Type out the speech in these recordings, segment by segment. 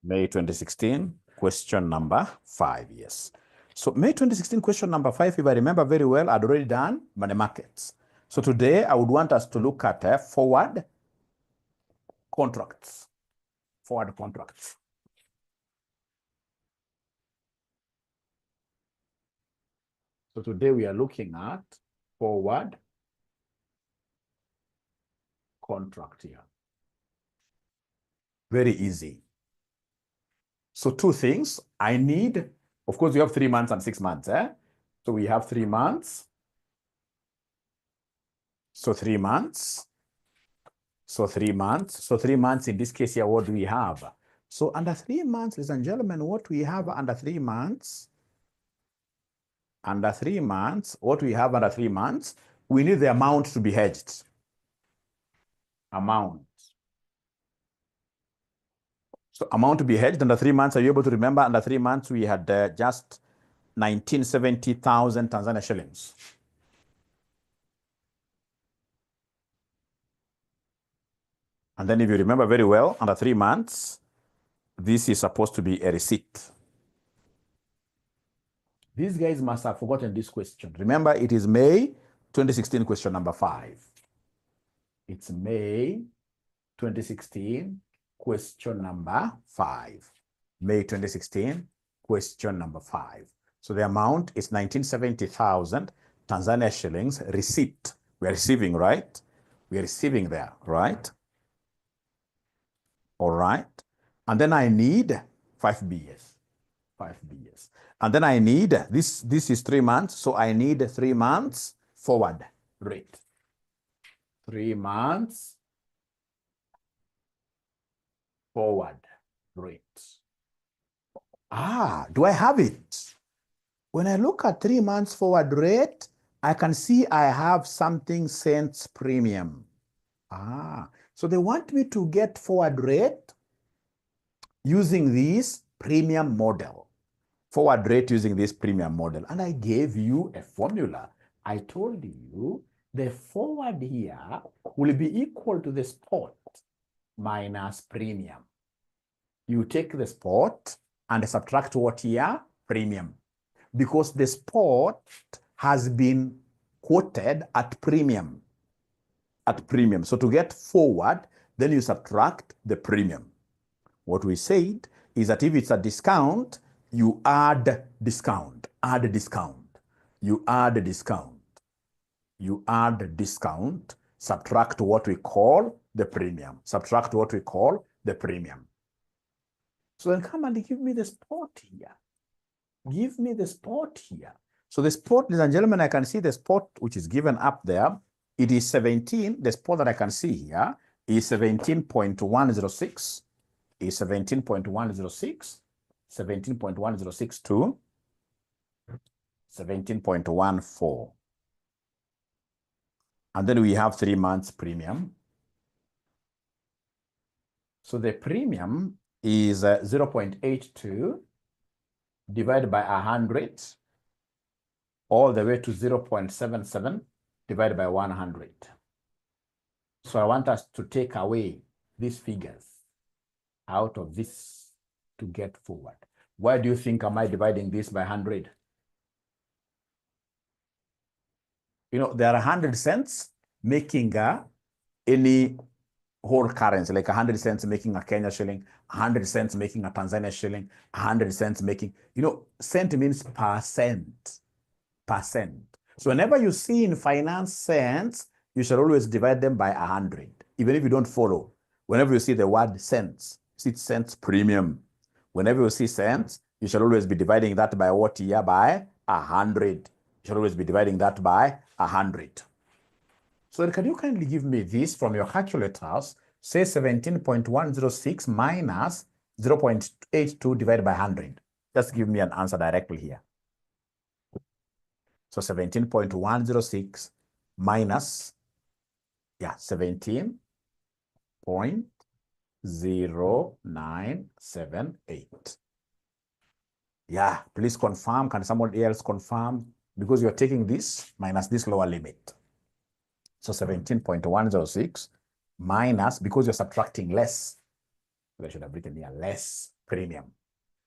May 2016, question number 5, yes. So May 2016, question number 5, if I remember very well, I'd already done money markets. So today I would want us to look at forward contracts. Forward contracts. So today we are looking at forward contract here. Very easy. So two things I need, of course, we have 3 months and 6 months. So we have 3 months. So 3 months. So 3 months. So 3 months in this case here, what do we have? So under 3 months, ladies and gentlemen, what we have under 3 months, what we have under 3 months, we need the amount to be hedged. Amount. So amount to be hedged under 3 months. Are you able to remember under 3 months, we had just 1970,000 Tanzania shillings. And then if you remember very well, under 3 months, this is supposed to be a receipt. These guys must have forgotten this question. Remember, it is May 2016, question number 5. It's May 2016, question number 5. May 2016, question number 5. So the amount is 1970,000 Tanzania shillings receipt. We are receiving, right? We are receiving there, right? All right. And then I need 5 BS. 5 BS. And then I need, this is 3 months, so I need 3 months forward rate. 3 months forward rate. Do I have it? When I look at 3 months forward rate, I can see I have something cents premium. So they want me to get forward rate using this premium model. Forward rate using this premium model. And I gave you a formula. I told you the forward here will be equal to the spot minus premium. You take the spot and subtract what here? Premium. Because the spot has been quoted at premium. At premium. So to get forward, then you subtract the premium. What we said is that if it's a discount, you add discount, add discount, you add discount, you add discount, subtract what we call the premium, subtract what we call the premium. So then come and give me the spot here. Give me the spot here. So the spot, ladies and gentlemen, I can see the spot which is given up there. It is 17, the spot that I can see here is 17.106, is 17.106. 17.106 to 17.14. And then we have 3 months premium. So the premium is 0.82 divided by 100 all the way to 0.77 divided by 100. So I want us to take away these figures out of this to get forward. Why do you think am I dividing this by 100? You know, there are 100 cents making any whole currency, like 100 cents making a Kenya shilling, 100 cents making a Tanzania shilling, 100 cents making, you know, cent means percent. Percent. So whenever you see in finance cents, you should always divide them by 100, even if you don't follow. Whenever you see the word cents, it's cents premium. Whenever you see cents, you shall always be dividing that by what here? By 100. You shall always be dividing that by 100. So can you kindly give me this from your calculators? Say 17.106 minus 0.82 divided by 100. Just give me an answer directly here. So 17.106 minus, 17.0978. Yeah, please confirm. Can somebody else confirm? Because you're taking this minus this lower limit. So 17.106 minus, because you're subtracting less, I should have written here less. premium.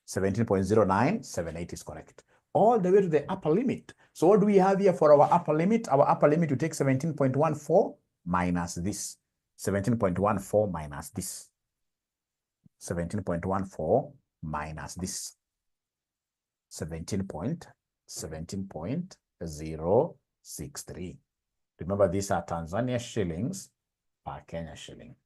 17.0978 is correct. All the way to the upper limit. So what do we have here for our upper limit? Our upper limit, you take 17.14 minus this. 17.14 minus this. 17.14 minus this. 17.063. Remember, these are Tanzania shillings per Kenya shilling.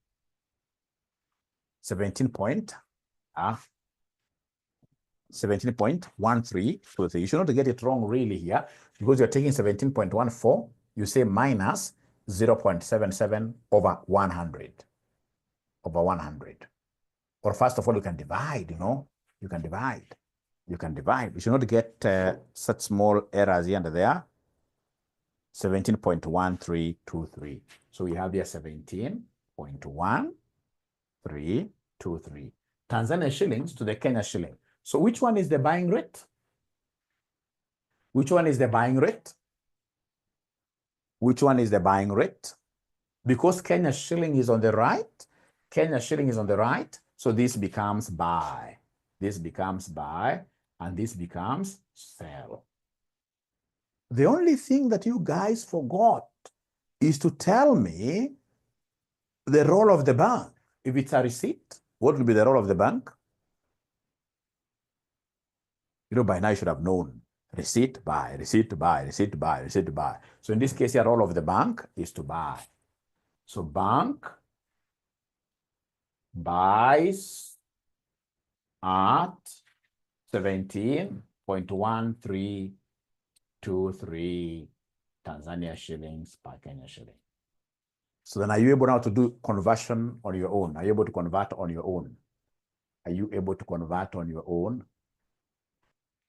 17.1323. You should not get it wrong really here, because you're taking 17.14, you say minus 0.77 over 100. Over 100. Or first of all, you can divide, you can divide. You can divide. You should not get such small errors here and there. 17.1323. So we have here 17.1323. Tanzania shillings to the Kenya shilling. So which one is the buying rate? Which one is the buying rate? Which one is the buying rate? Because Kenya shilling is on the right, Kenya shilling is on the right, so this becomes buy. This becomes buy, and this becomes sell. The only thing that you guys forgot is to tell me the role of the bank. If it's a receipt, what will be the role of the bank? By now you should have known. Receipt, buy, receipt, buy, receipt, buy, receipt, buy. So in this case, the role of the bank is to buy. So bank buys at 17.1323 Tanzania shillings per Kenya shilling. So then are you able now to do conversion on your own? Are you able to convert on your own? Are you able to convert on your own?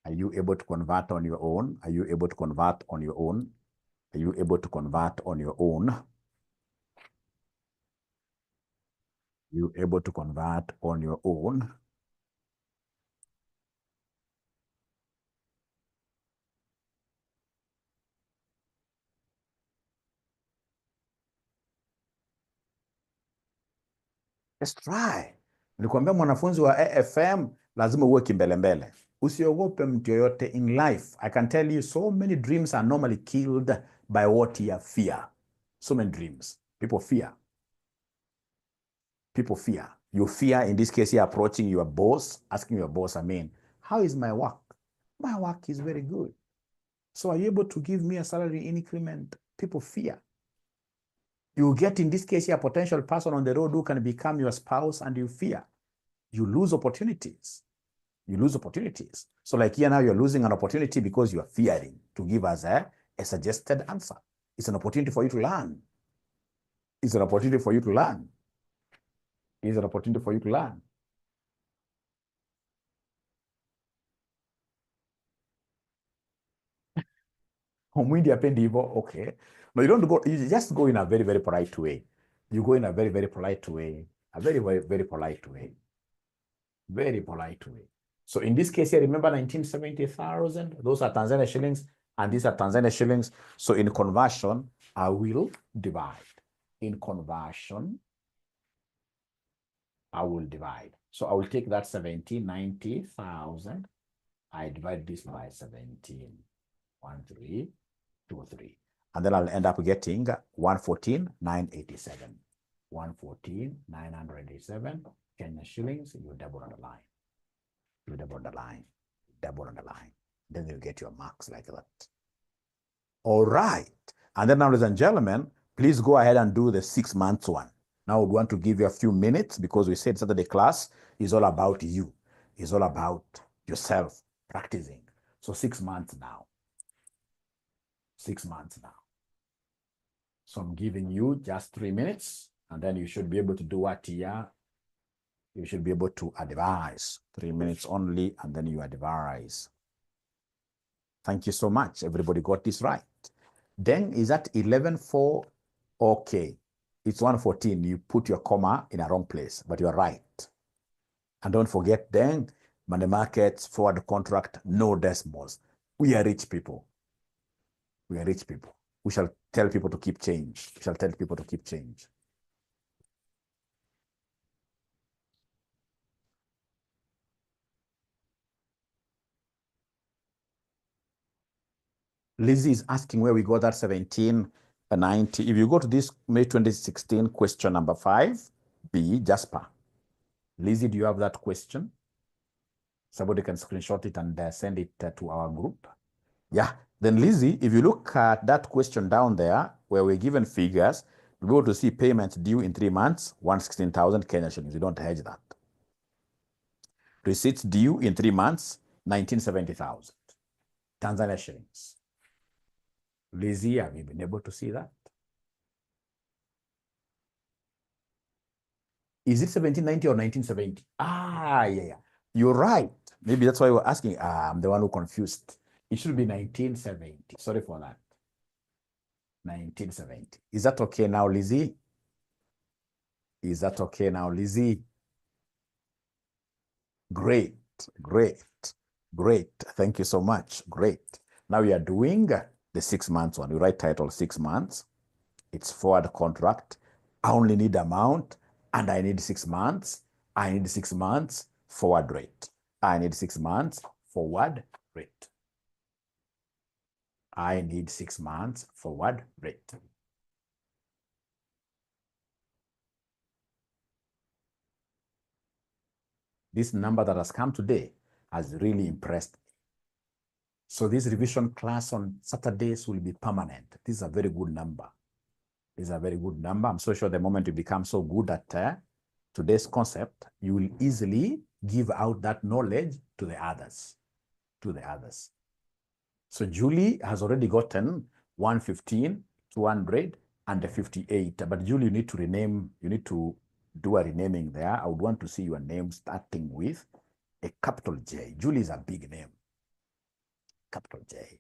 Are you able to convert on your own? Are you able to convert on your own? Are you able to convert on your own? Are you able to convert on your own? Let's try. Nilikwambia mwanafunzi wa AFM lazima uwe kimbelembele. Usiogope mtu yoyote in life. I can tell you so many dreams are normally killed by what you fear. So many dreams. People fear. People fear. You fear, in this case, you're approaching your boss, asking your boss, how is my work? My work is very good. So are you able to give me a salary increment? People fear. You get, in this case, a potential person on the road who can become your spouse, and you fear. You lose opportunities. You lose opportunities. So like here now, you're losing an opportunity because you are fearing to give us a suggested answer. It's an opportunity for you to learn. It's an opportunity for you to learn. It's an opportunity for you to learn. Okay. No, you don't go, you just go in a very, very polite way. You go in a very, very polite way. A very, very, very polite way. Very polite way. So in this case here, remember 1970,000? Those are Tanzania shillings, and these are Tanzania shillings. So in conversion, I will divide. In conversion, I will divide. So I will take that 1790,000. I divide this by 17.1323. And then I'll end up getting 114,987. 114,987 Kenya shillings. You double on the line. You double on the line. Double on the line. Then you get your marks like that. All right. And then now, ladies and gentlemen, please go ahead and do the 6 months one. Now we want to give you a few minutes, because we said Saturday class is all about you. It's all about yourself practicing. So 6 months now. 6 months now. So I'm giving you just 3 minutes, and then you should be able to do what here? You should be able to advise. 3 minutes only, and then you advise. Thank you so much. Everybody got this right. Then is that 11.4? Okay. It's 114. You put your comma in a wrong place, but you're right. And don't forget then, money markets, forward contract, no decimals. We are rich people. We are rich people. We shall tell people to keep change. We shall tell people to keep change. Lizzie is asking where we got that 1790. If you go to this May 2016 question number 5B, Jasper. Lizzie, do you have that question? Somebody can screenshot it and send it to our group. Yeah. Then Lizzie, if you look at that question down there where we're given figures, we go to see payments due in 3 months, 116,000 Kenya shillings. You don't hedge that. Receipts due in 3 months, 1970,000 Tanzania shillings. Lizzie, have you been able to see that? Is it 1790 or 1970? Yeah. You're right. Maybe that's why we're asking. I'm the one who confused. It should be 1970. Sorry for that. 1970. Is that okay now, Lizzie? Is that okay now, Lizzie? Great, great, great. Thank you so much. Great. Now we are doing the 6 months one. You write title 6 months. It's forward contract. I only need amount and I need 6 months. I need 6 months forward rate. I need 6 months forward rate. I need 6 months forward rate. This number that has come today has really impressed me. So this revision class on Saturdays will be permanent. This is a very good number. This is a very good number. I'm so sure the moment you become so good at today's concept, you will easily give out that knowledge to the others. So Julie has already gotten 115, 200, and 58. But Julie, you need to rename, you need to do a renaming there. I would want to see your name starting with a capital J. Julie is a big name. Capital J.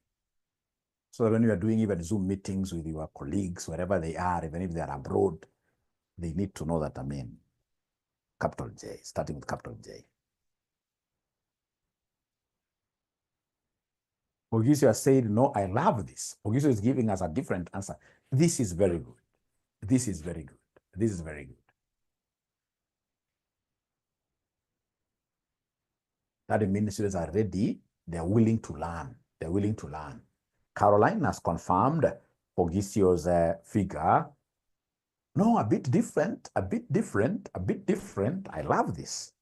So that when you are doing even Zoom meetings with your colleagues, wherever they are, even if they are abroad, they need to know that capital J, starting with capital J. Ogisio has said, no, I love this. Ogisio is giving us a different answer. This is very good. This is very good. This is very good. That means students are ready. They're willing to learn. They're willing to learn. Caroline has confirmed Ogisio's figure. No, a bit different, a bit different, a bit different. I love this.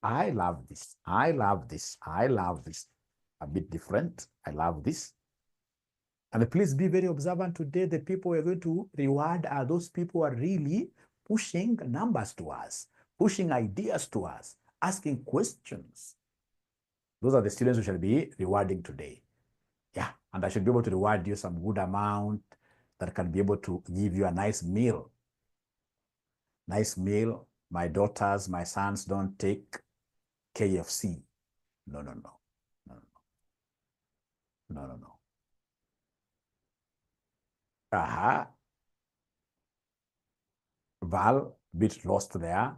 I love this. I love this. I love this. A bit different. I love this. And please be very observant today. The people we're going to reward are those people who are really pushing numbers to us, pushing ideas to us, asking questions. Those are the students we shall be rewarding today. Yeah, and I should be able to reward you some good amount that can be able to give you a nice meal. Nice meal. My daughters, my sons don't take KFC. No. Val, bit lost there.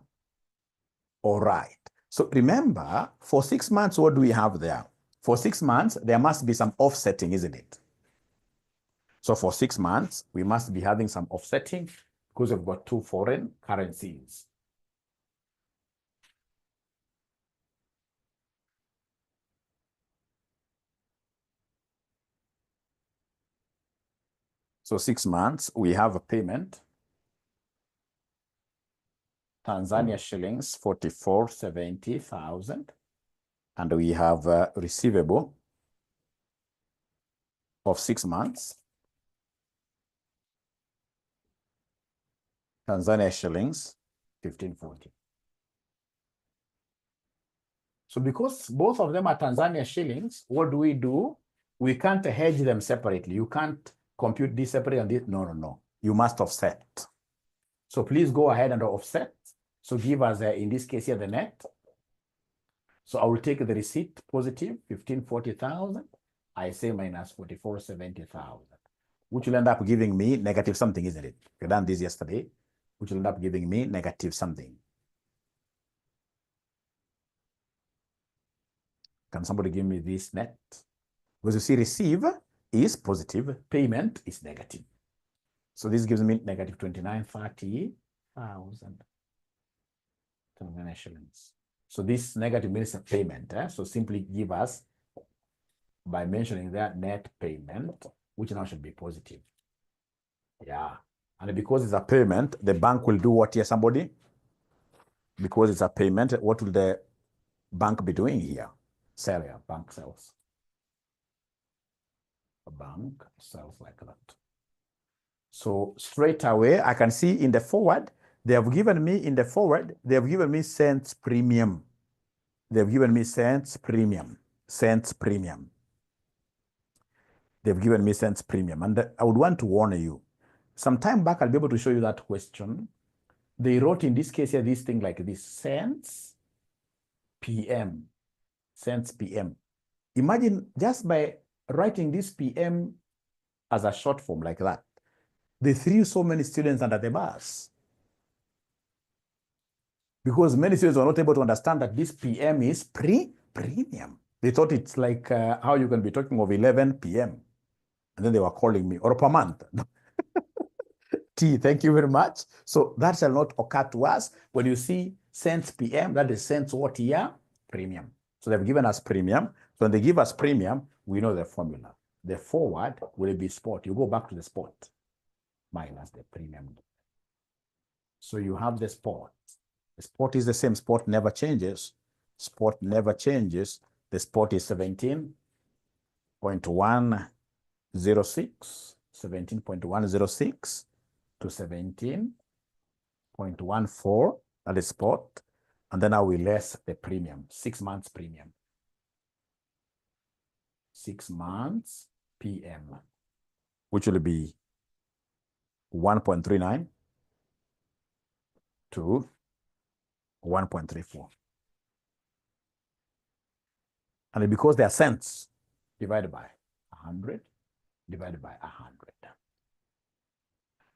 All right. So remember, for 6 months, what do we have there? For 6 months, there must be some offsetting, isn't it? So for 6 months, we must be having some offsetting because we've got 2 foreign currencies. So 6 months, we have a payment. Tanzania shillings, 44,70,000. And we have a receivable of 6 months. Tanzania shillings, 1540. So because both of them are Tanzania shillings, what do? We can't hedge them separately. You can't compute this separately and this. No. You must offset. So please go ahead and offset. So give us, in this case here, the net. So I will take the receipt positive, 1540,000. I say minus 4470,000, which will end up giving me negative something, isn't it? We've done this yesterday, which will end up giving me negative something. Can somebody give me this net? Because you see, receive is positive, payment is negative. So this gives me negative 2930,000 Tanzania shillings. So this negative means a payment. So simply give us by mentioning that net payment, which now should be positive. Yeah. And because it's a payment, the bank will do what here, somebody? Because it's a payment, what will the bank be doing here? Sell, yeah, bank sells. A bank sells like that. So straight away, I can see in the forward, they have given me in the forward, they have given me cents premium. They've given me cents premium. Cents premium. They've given me cents premium. And I would want to warn you. Some time back, I'll be able to show you that question. They wrote in this case here, this thing like this, cents PM. Cents PM. Imagine just by writing this PM as a short form like that, they threw so many students under the bus. Because many students were not able to understand that this PM is premium. They thought it's like how you can be talking of 11 PM. And then they were calling me, or per month. T, thank you very much. So that shall not occur to us. When you see cents PM, that is cents what year? Premium. So they've given us premium. So when they give us premium, we know the formula. The forward will be spot. You go back to the spot minus the premium. So you have the spot. The spot is the same. Spot never changes. Spot never changes. The spot is 17.106. 17.106 to 17.14, that is spot. And then I will less the premium, 6 months premium. 6 months PM, which will be 1.39 to 1.34. And because they are cents, divided by 100, divided by 100.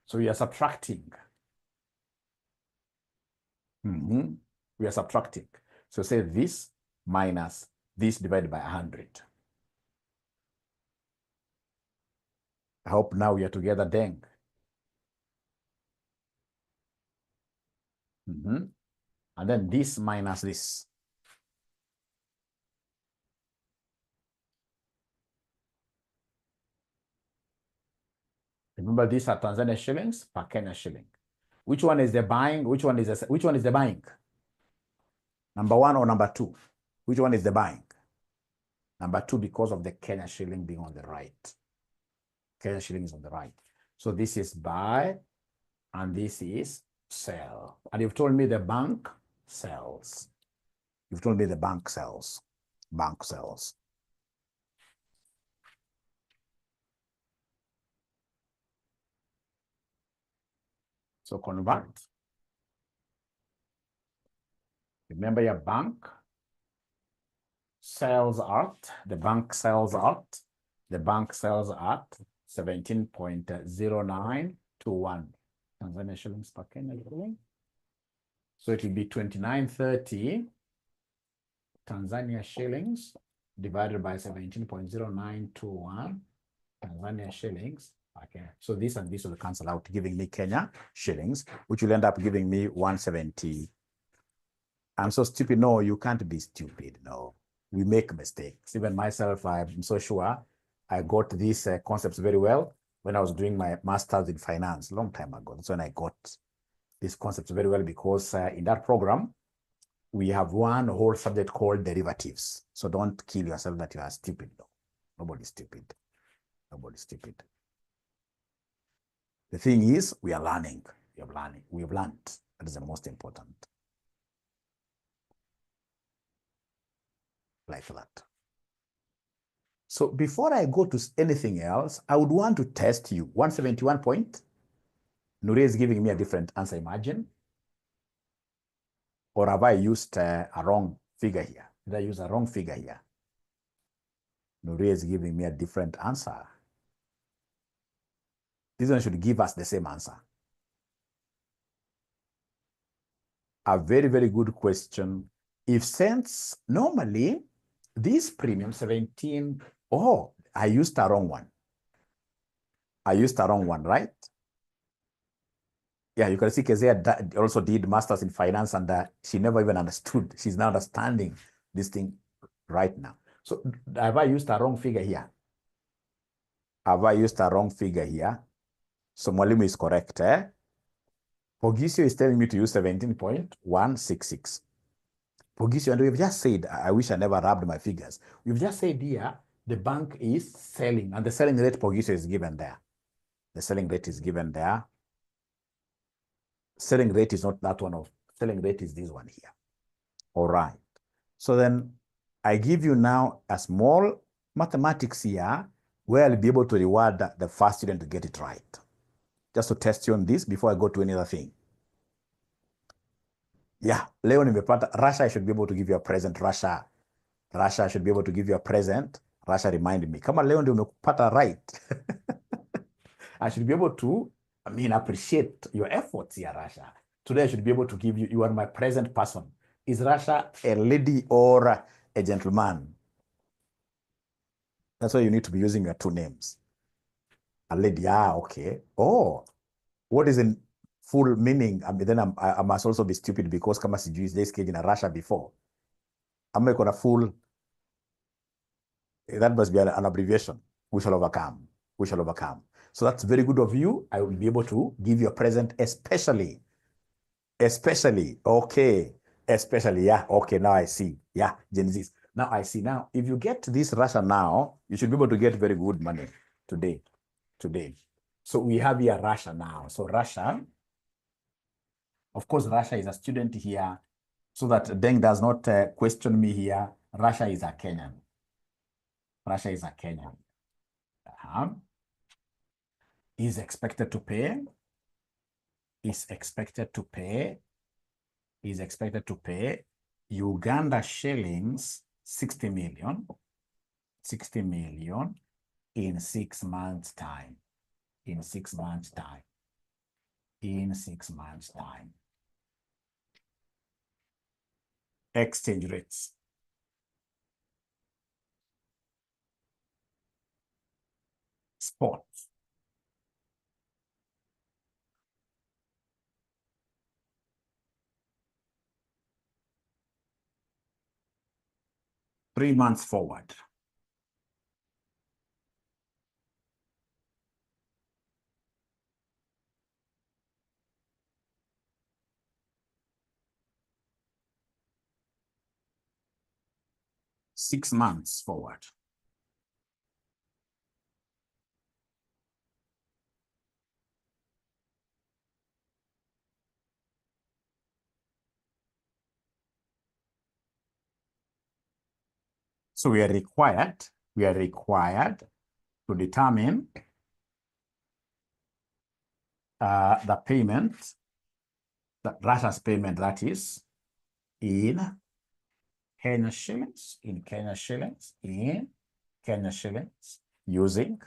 So we are subtracting. We are subtracting. So say this minus this divided by 100. I hope now we are together, dang. And then this minus this. Remember, these are Tanzania shillings per Kenya shilling. Which one is the buying? Which one is the buying? Number 1 or number 2? Which one is the buying? Number 2, because of the Kenya shilling being on the right. Kenya shilling is on the right. So this is buy and this is sell. And you've told me the bank sells. You've told me the bank sells. Bank sells. So convert. Remember your bank sells at, the bank sells at, the bank sells at 17.0921 Tanzania shillings per Kenya shilling. So it will be 2930 Tanzania shillings divided by 17.0921 Tanzania shillings. Okay, so this and this will cancel out, giving me Kenya shillings, which will end up giving me 170. I'm so stupid. No, you can't be stupid. No, we make mistakes. Even myself, I'm so sure I got these concepts very well when I was doing my master's in finance a long time ago. That's when I got these concepts very well, because in that program, we have one whole subject called derivatives. So don't kill yourself that you are stupid. No, nobody's stupid. Nobody's stupid. The thing is, we are learning. We are learning. We have learned. That is the most important. Like that. So before I go to anything else, I would want to test you. 171 point. Nure is giving me a different answer, imagine. Or have I used a wrong figure here? Did I use a wrong figure here? Nure is giving me a different answer. This one should give us the same answer. A very, very good question. If cents, normally, this premium 17, oh, I used a wrong one. I used a wrong one, right? Yeah, you can see Kezia also did masters in finance, and she never even understood. She's now understanding this thing right now. So have I used a wrong figure here? Have I used a wrong figure here? So Mwalimu is correct. Pogisio is telling me to use 17.166. Pogisio, and we've just said, I wish I never rubbed my figures. We've just said here, the bank is selling, and the selling rate Pogisio is given there. The selling rate is given there. Selling rate is not that one of, selling rate is this one here. All right. So then I give you now a small mathematics here where I'll be able to reward the first student to get it right. Just to test you on this before I go to any other thing. Yeah, leo nimepata. Russia, I should be able to give you a present. Russia, I should be able to give you a present. Russia, remind me. Kama leo ndio umepata right. I should be able to, appreciate your efforts here, Russia. Today, I should be able to give you, you are my present person. Is Russia a lady or a gentleman? That's why you need to be using your two names. A lady, okay. Oh, what is the full meaning? Then I must also be stupid because kama sijui this cage in Russia before. I'm not gonna full, that must be an abbreviation. We shall overcome. We shall overcome. So that's very good of you. I will be able to give you a present, especially, okay, especially, yeah, okay, now I see, yeah, Gen Z. Now I see. Now, if you get this Russia now, you should be able to get very good money today. So we have here Russia now. So Russia, of course, Russia is a student here, so that Deng does not question me here. Russia is a Kenyan. Russia is a Kenyan. Is expected to pay, Uganda shillings 60 million in 6 months' time. In 6 months' time. Exchange rates. Spot. Three months forward. Six months forward. So we are required to determine the payment, the Russia's payment, that is in Kenya shillings, using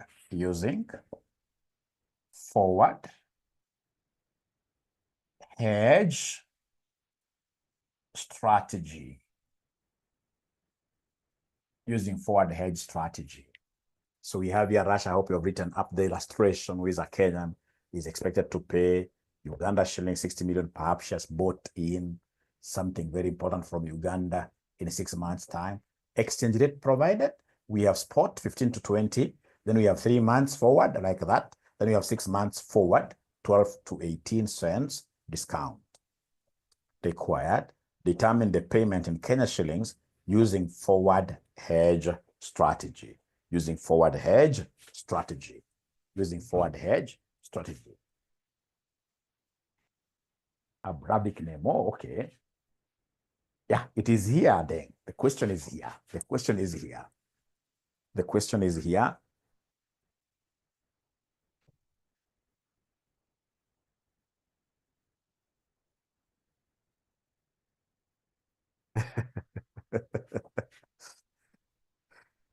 forward hedge strategy. So we have here Russia. I hope you have written up the illustration with a Kenyan is expected to pay Uganda shilling 60 million. Perhaps she has bought in something very important from Uganda in 6 months' time. Exchange rate provided. We have spot 15 to 20. Then we have 3 months forward like that. Then we have 6 months forward, 12 to 18 cents discount. Required. Determine the payment in Kenya shillings using forward hedge strategy. Arabic name. Oh, okay. Yeah, it is here then. The question is here.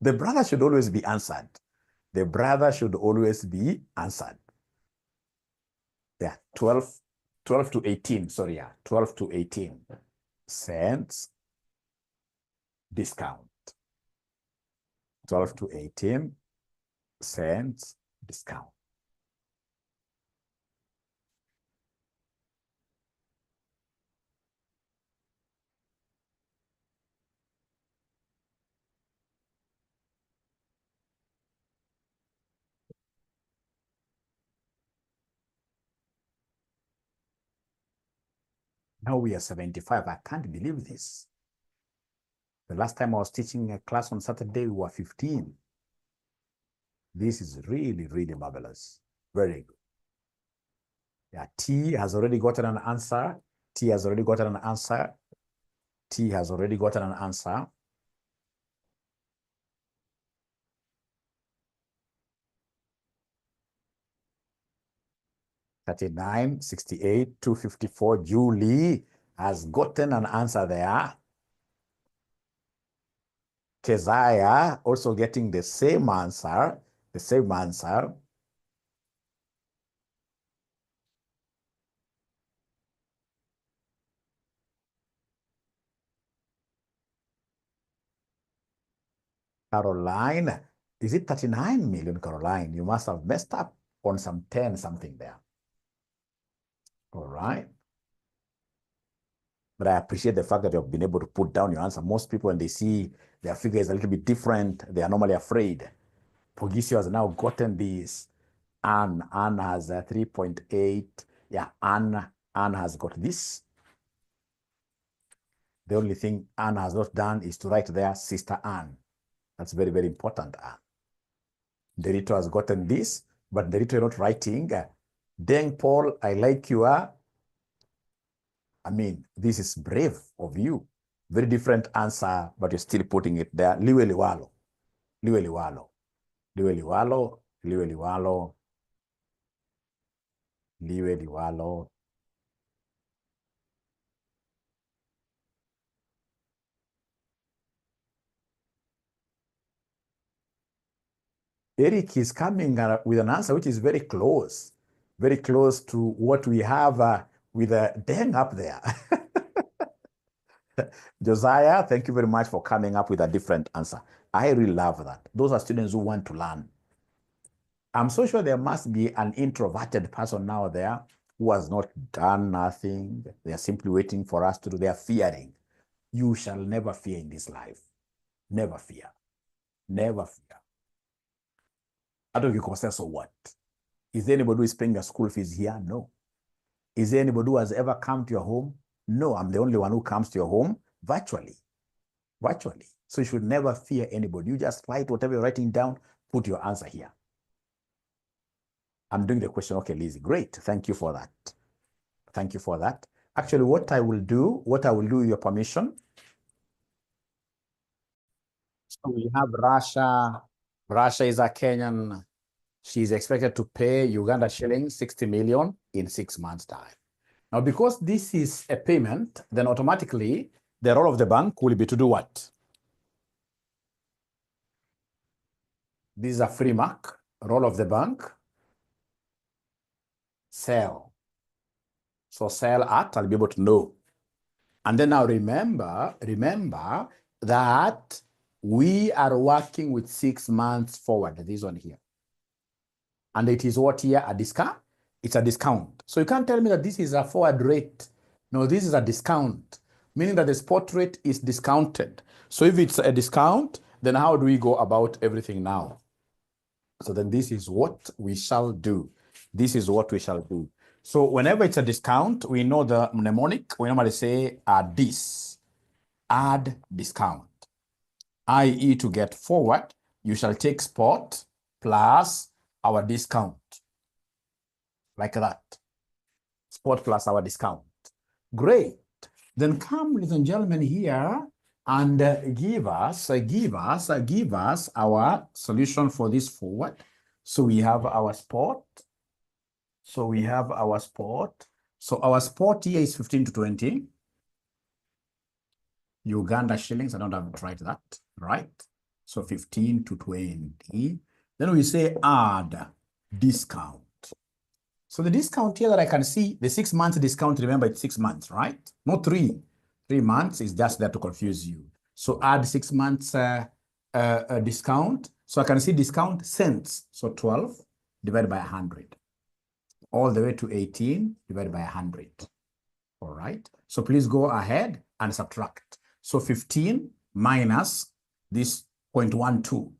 The brother should always be answered. Yeah, 12 to 18, sorry, yeah, 12 to 18 cents discount. 12 to 18 cents discount. Now we are 75. I can't believe this. The last time I was teaching a class on Saturday, we were 15. This is really, really marvelous. Very good. Yeah, T has already gotten an answer. T has already gotten an answer. T has already gotten an answer. $39, $68, $254. Julie has gotten an answer there. Keziah also getting the same answer. The same answer. Caroline, is it 39 million, Caroline? You must have messed up on some 10 something there. All right. But I appreciate the fact that you've been able to put down your answer. Most people, when they see their figure is a little bit different, they are normally afraid. Pogisio has now gotten this. Anne has 3.8. Yeah, Anne has got this. The only thing Anne has not done is to write there, Sister Anne. That's very, very important, Anne. Derito has gotten this, but Derito is not writing. Deng Paul, I like you. I mean, this is brave of you. Very different answer, but you're still putting it there. Liwe Liwalo. Liwe Liwalo. Liwe Liwalo. Liwe Liwalo. Liwe Liwalo. Eric is coming with an answer which is very close to what we have with Deng up there. Josiah, thank you very much for coming up with a different answer. I really love that. Those are students who want to learn. I'm so sure there must be an introverted person now there who has not done nothing. They are simply waiting for us to do. They are fearing. You shall never fear in this life. Never fear. Never fear. I don't know if you can say, so what? Is there anybody who is paying your school fees here? No. Is there anybody who has ever come to your home? No, I'm the only one who comes to your home virtually. Virtually. So you should never fear anybody. You just write whatever you're writing down, put your answer here. I'm doing the question. Okay, Lizzie, great. Thank you for that. Thank you for that. Actually, what I will do, with your permission. So we have Russia. Russia is a Kenyan. She's expected to pay Uganda shillings 60 million in 6 months' time. Now, because this is a payment, then automatically the role of the bank will be to do what? This is a free mark. Role of the bank, sell. So sell at, I'll be able to know. And then now remember that we are working with 6 months forward, this one here. And it is what here? A discount? It's a discount. So you can't tell me that this is a forward rate. No, this is a discount, meaning that the spot rate is discounted. So if it's a discount, then how do we go about everything now? So then this is what we shall do. This is what we shall do. So whenever it's a discount, we know the mnemonic. We normally say add this, add discount, i.e. to get forward, you shall take spot plus our discount, like that. Spot plus our discount. Great. Then come, ladies and gentlemen, here and give us our solution for this forward. So we have our spot. So our spot here is 15 to 20. Uganda shillings, I don't have to write that, right? So 15 to 20. Then we say add discount. So the discount here that I can see, the 6 months discount, remember it's 6 months, right? Not 3. 3 months is just there to confuse you. So add 6 months discount. So I can see discount cents. So 12 divided by 100. All the way to 18 divided by 100. All right. So please go ahead and subtract. So 15 minus this 0.12.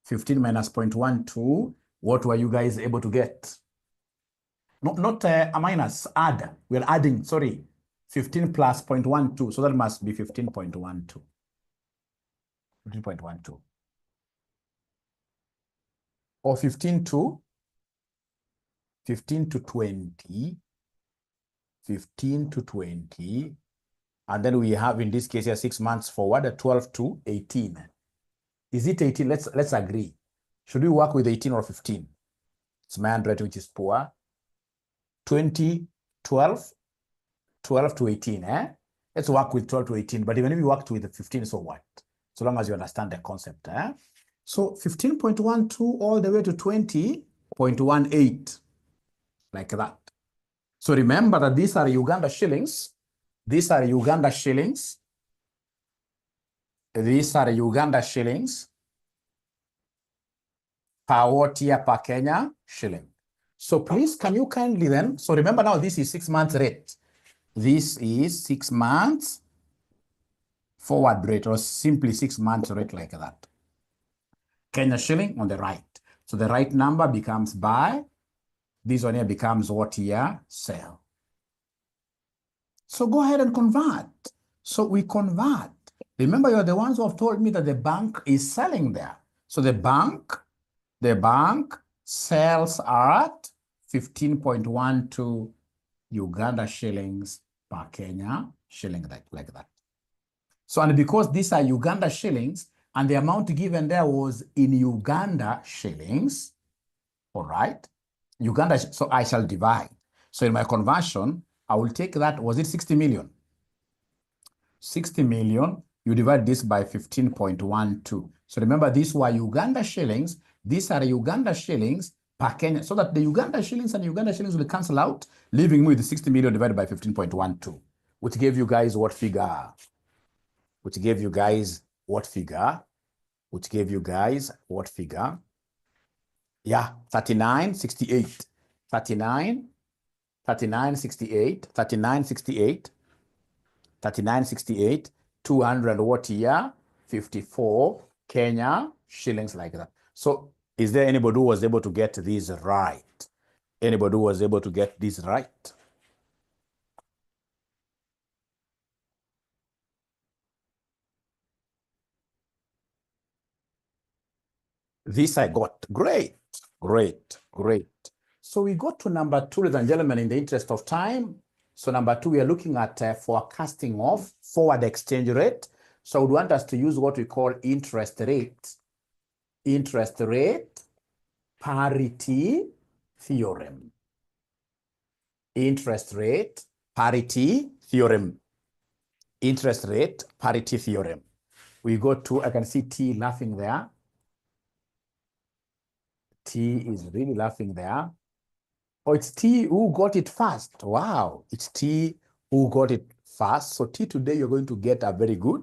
15 minus 0.12. What were you guys able to get? Not a minus, add. We're adding, sorry. 15 plus 0.12. So that must be 15.12. 15.12. Or 15 to 20. 15 to 20. And then we have, in this case here, 6 months forward, 12 to 18. Is it 18? Let's agree. Should we work with 18 or 15? It's my handwriting, which is poor. 20, 12 to 18. Let's work with 12 to 18. But even if we worked with 15, so what? So long as you understand the concept. So 15.12 all the way to 20.18. Like that. So remember that these are Uganda shillings. These are Uganda shillings. These are Uganda shillings per what year per Kenya shilling. So please, can you kindly then, so remember now this is 6 months rate. This is 6 months forward rate, or simply 6 months rate, like that. Kenya shilling on the right. So the right number becomes buy. This one here becomes what year? Sell. So go ahead and convert. So we convert. Remember, you're the ones who have told me that the bank is selling there. So the bank sells at 15.12 Uganda shillings per Kenya shilling, like that. So, and because these are Uganda shillings, and the amount given there was in Uganda shillings, all right, Uganda, so I shall divide. So in my conversion, I will take that, was it 60 million? 60 million, you divide this by 15.12. So remember, these were Uganda shillings. These are Uganda shillings per Kenya, so that the Uganda shillings and Uganda shillings will cancel out, leaving me with the 60 million divided by 15.12, which gave you guys what figure? Which gave you guys what figure? Which gave you guys what figure? Yeah, 39.68. 39.68, 200 what year? 54 Kenya shillings, like that. So is there anybody who was able to get this right? Anybody who was able to get this right? This I got. Great, great, great. So we got to number 2, ladies and gentlemen, in the interest of time. So number 2, we are looking at forecasting of forward exchange rate. So I would want us to use what we call interest rate parity theorem. Interest rate parity theorem. Interest rate parity theorem. We go to, I can see T laughing there. T is really laughing there. Oh, it's T who got it first. Wow, it's T who got it first. So T, today you're going to get a very good,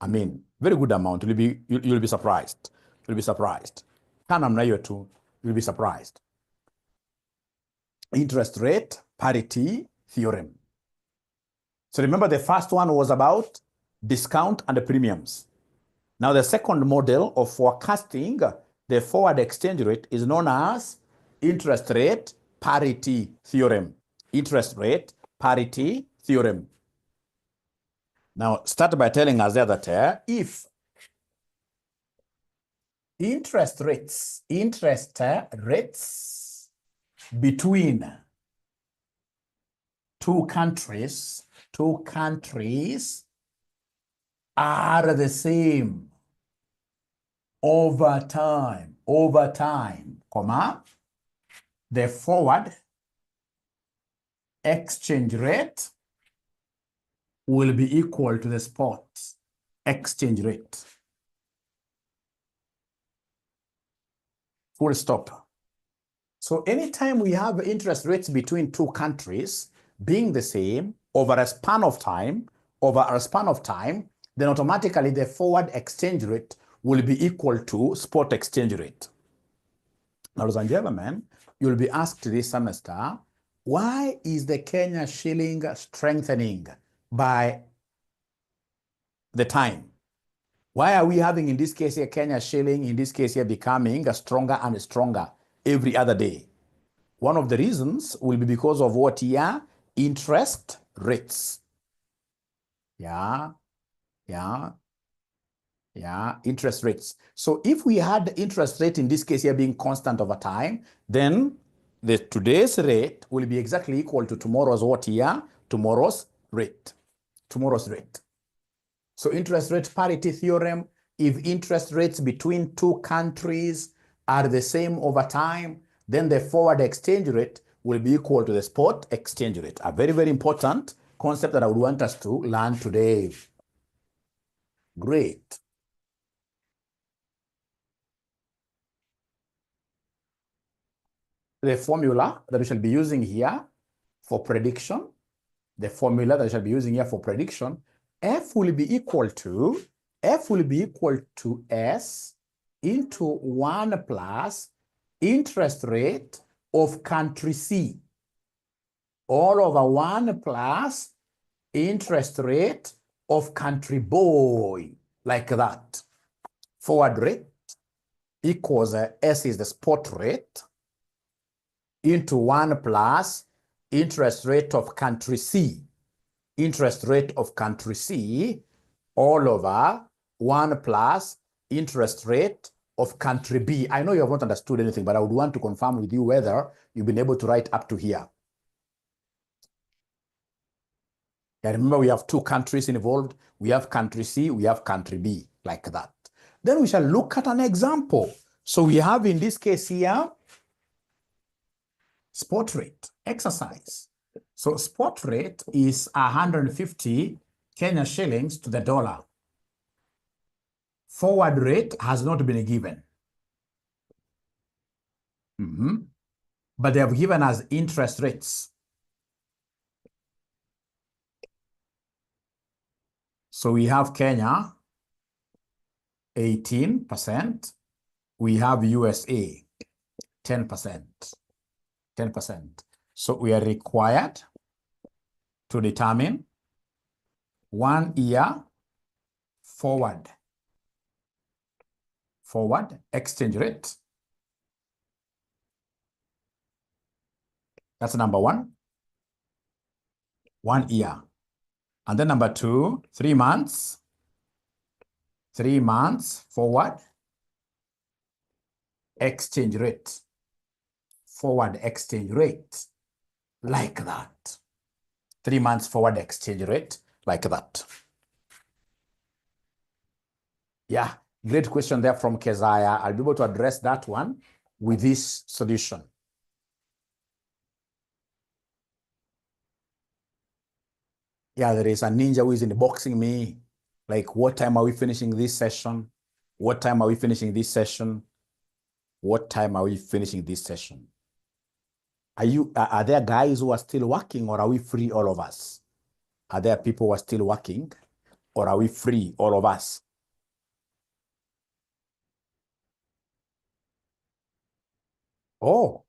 very good amount. You'll be surprised. You'll be surprised. You'll be surprised. Interest rate parity theorem. So remember, the first one was about discount and the premiums. Now the second model of forecasting the forward exchange rate is known as interest rate parity theorem. Interest rate parity theorem. Now start by telling us there that if interest rates between two countries are the same over time, comma, the forward exchange rate will be equal to the spot exchange rate. Full stop. So anytime we have interest rates between two countries being the same over a span of time, then automatically the forward exchange rate will be equal to spot exchange rate. Now, ladies and gentlemen, you'll be asked this semester, why is the Kenya shilling strengthening by the time? Why are we having, in this case here, Kenya shilling, in this case here, becoming stronger and stronger every other day? One of the reasons will be because of what here? Interest rates. Interest rates. So if we had the interest rate in this case here being constant over time, then the today's rate will be exactly equal to tomorrow's what here? Tomorrow's rate. Tomorrow's rate. So interest rate parity theorem, if interest rates between two countries are the same over time, then the forward exchange rate will be equal to the spot exchange rate. A very, very important concept that I would want us to learn today. Great. The formula that we shall be using here for prediction, F will be equal to S into 1 plus interest rate of country C, all over 1 plus interest rate of country boy, like that. Forward rate equals S is the spot rate into 1 plus interest rate of country C, all over 1 plus interest rate of country B. I know you have not understood anything, but I would want to confirm with you whether you've been able to write up to here. Yeah, remember we have two countries involved. We have country C, we have country B, like that. Then we shall look at an example. So we have in this case here, spot rate exercise. So spot rate is 150 Kenya shillings to the dollar. Forward rate has not been given. But they have given us interest rates. So we have Kenya, 18%. We have USA, 10%. 10%. So we are required to determine 1 year forward exchange rate. That's number 1. 1 year. And then number 2, 3 months. 3 months forward exchange rate. Forward exchange rate, like that. 3 months forward exchange rate, like that. Yeah, great question there from Keziah. I'll be able to address that one with this solution. Yeah, there is a ninja who is inboxing me. Like, what time are we finishing this session? What time are we finishing this session? What time are we finishing this session? Are there guys who are still working, or are we free, all of us? Are there people who are still working, or are we free, all of us? Oh,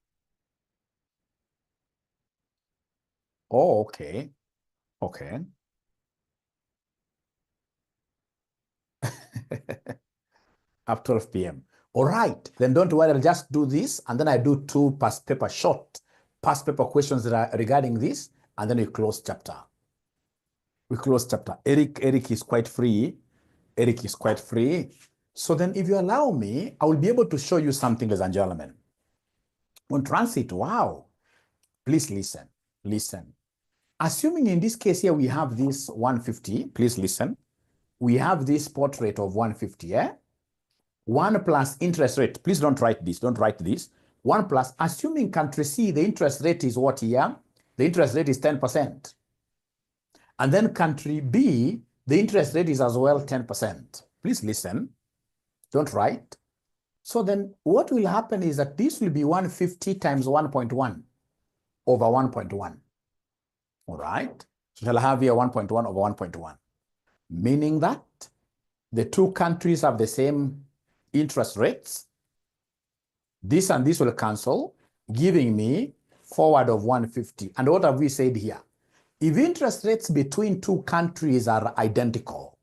okay. Up 12 p.m. All right, then don't worry, I'll just do this, and then I do 2 past paper questions that are regarding this, and then we close chapter. Eric is quite free. So then if you allow me, I will be able to show you something, ladies and gentlemen. On transit, wow. Please listen. Assuming in this case here, we have this 150, please listen. We have this spot rate of 150, 1 plus interest rate. Please don't write this. 1 plus, assuming country C, the interest rate is what here? The interest rate is 10%. And then country B, the interest rate is as well 10%. Please listen. Don't write. So then what will happen is that this will be 150 times 1.1 over 1.1. All right? So shall I have here 1.1 over 1.1? Meaning that the two countries have the same interest rates. This and this will cancel, giving me forward of 150. And what have we said here? If interest rates between two countries are identical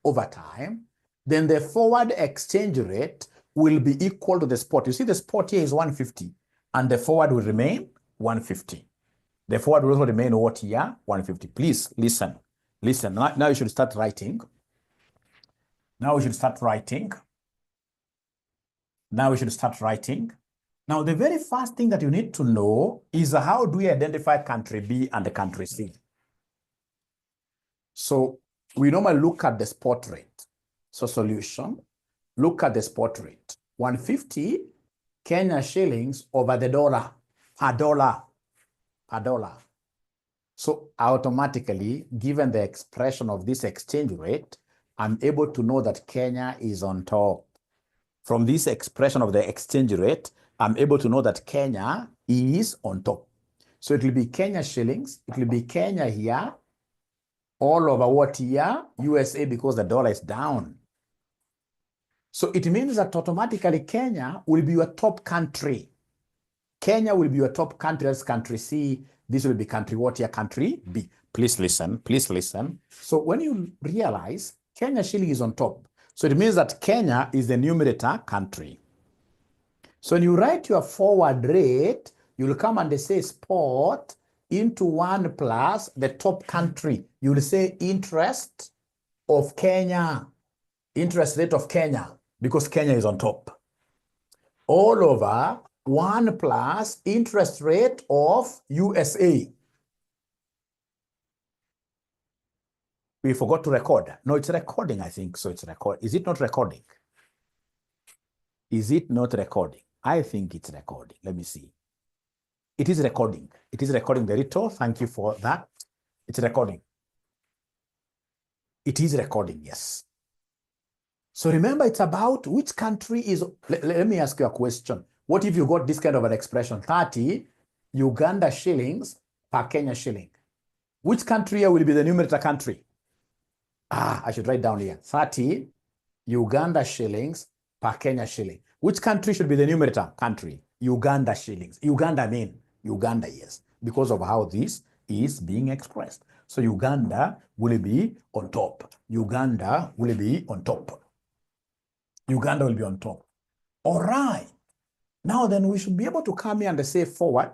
over time, then the forward exchange rate will be equal to the spot. You see the spot here is 150, and the forward will remain 150. The forward will also remain what here? 150. Please listen. Listen. Now you should start writing. Now we should start writing. Now we should start writing. Now, the very first thing that you need to know is how do we identify country B and country C? So we normally look at the spot rate. So solution, look at the spot rate. 150 Kenya shillings over the dollar, per dollar, per dollar. So automatically, given the expression of this exchange rate, I'm able to know that Kenya is on top. From this expression of the exchange rate, I'm able to know that Kenya is on top. So it will be Kenya shillings, it will be Kenya here, all over what here? USA, because the dollar is down. So it means that automatically Kenya will be your top country. Kenya will be your top country, that's country C. This will be country what here? Country B. Please listen, please listen. So when you realize Kenya shilling is on top, so it means that Kenya is the numerator country. So when you write your forward rate, you'll come and say spot into 1 plus the top country. You'll say interest of Kenya, interest rate of Kenya, because Kenya is on top. All over 1 plus interest rate of USA. We forgot to record. No, it's recording, I think. So it's record. Is it not recording? Is it not recording? I think it's recording. Let me see. It is recording. It is recording, Derito. Thank you for that. It's recording. It is recording, yes. So remember, it's about which country is... Let me ask you a question. What if you got this kind of an expression? 30 Uganda shillings per Kenya shilling. Which country will be the numerator country? I should write down here. 30 Uganda shillings per Kenya shilling. Which country should be the numerator country? Uganda shillings. Uganda, yes, because of how this is being expressed. So Uganda will be on top. Uganda will be on top. Uganda will be on top. All right. Now then we should be able to come here and say forward.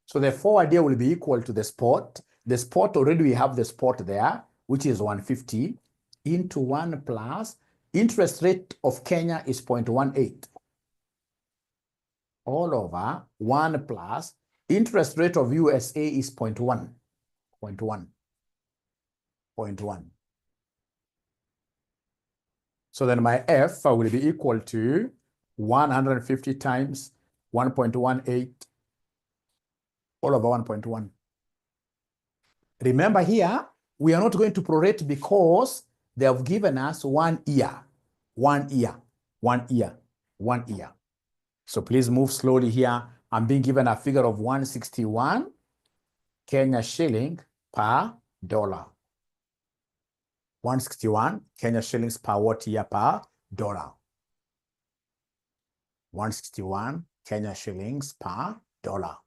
So the forward here will be equal to the spot. The spot, already we have the spot there, which is 150 into 1 plus interest rate of Kenya is 0.18. All over 1 plus interest rate of USA is 0.1. 0.1. So then my F will be equal to 150 times 1.18 all over 1.1. Remember here, we are not going to prorate because they have given us 1 year. 1 year. 1 year. 1 year. So please move slowly here. I'm being given a figure of 161 Kenya shilling per dollar. 161 Kenya shillings per what year per dollar? 161 Kenya shillings per dollar.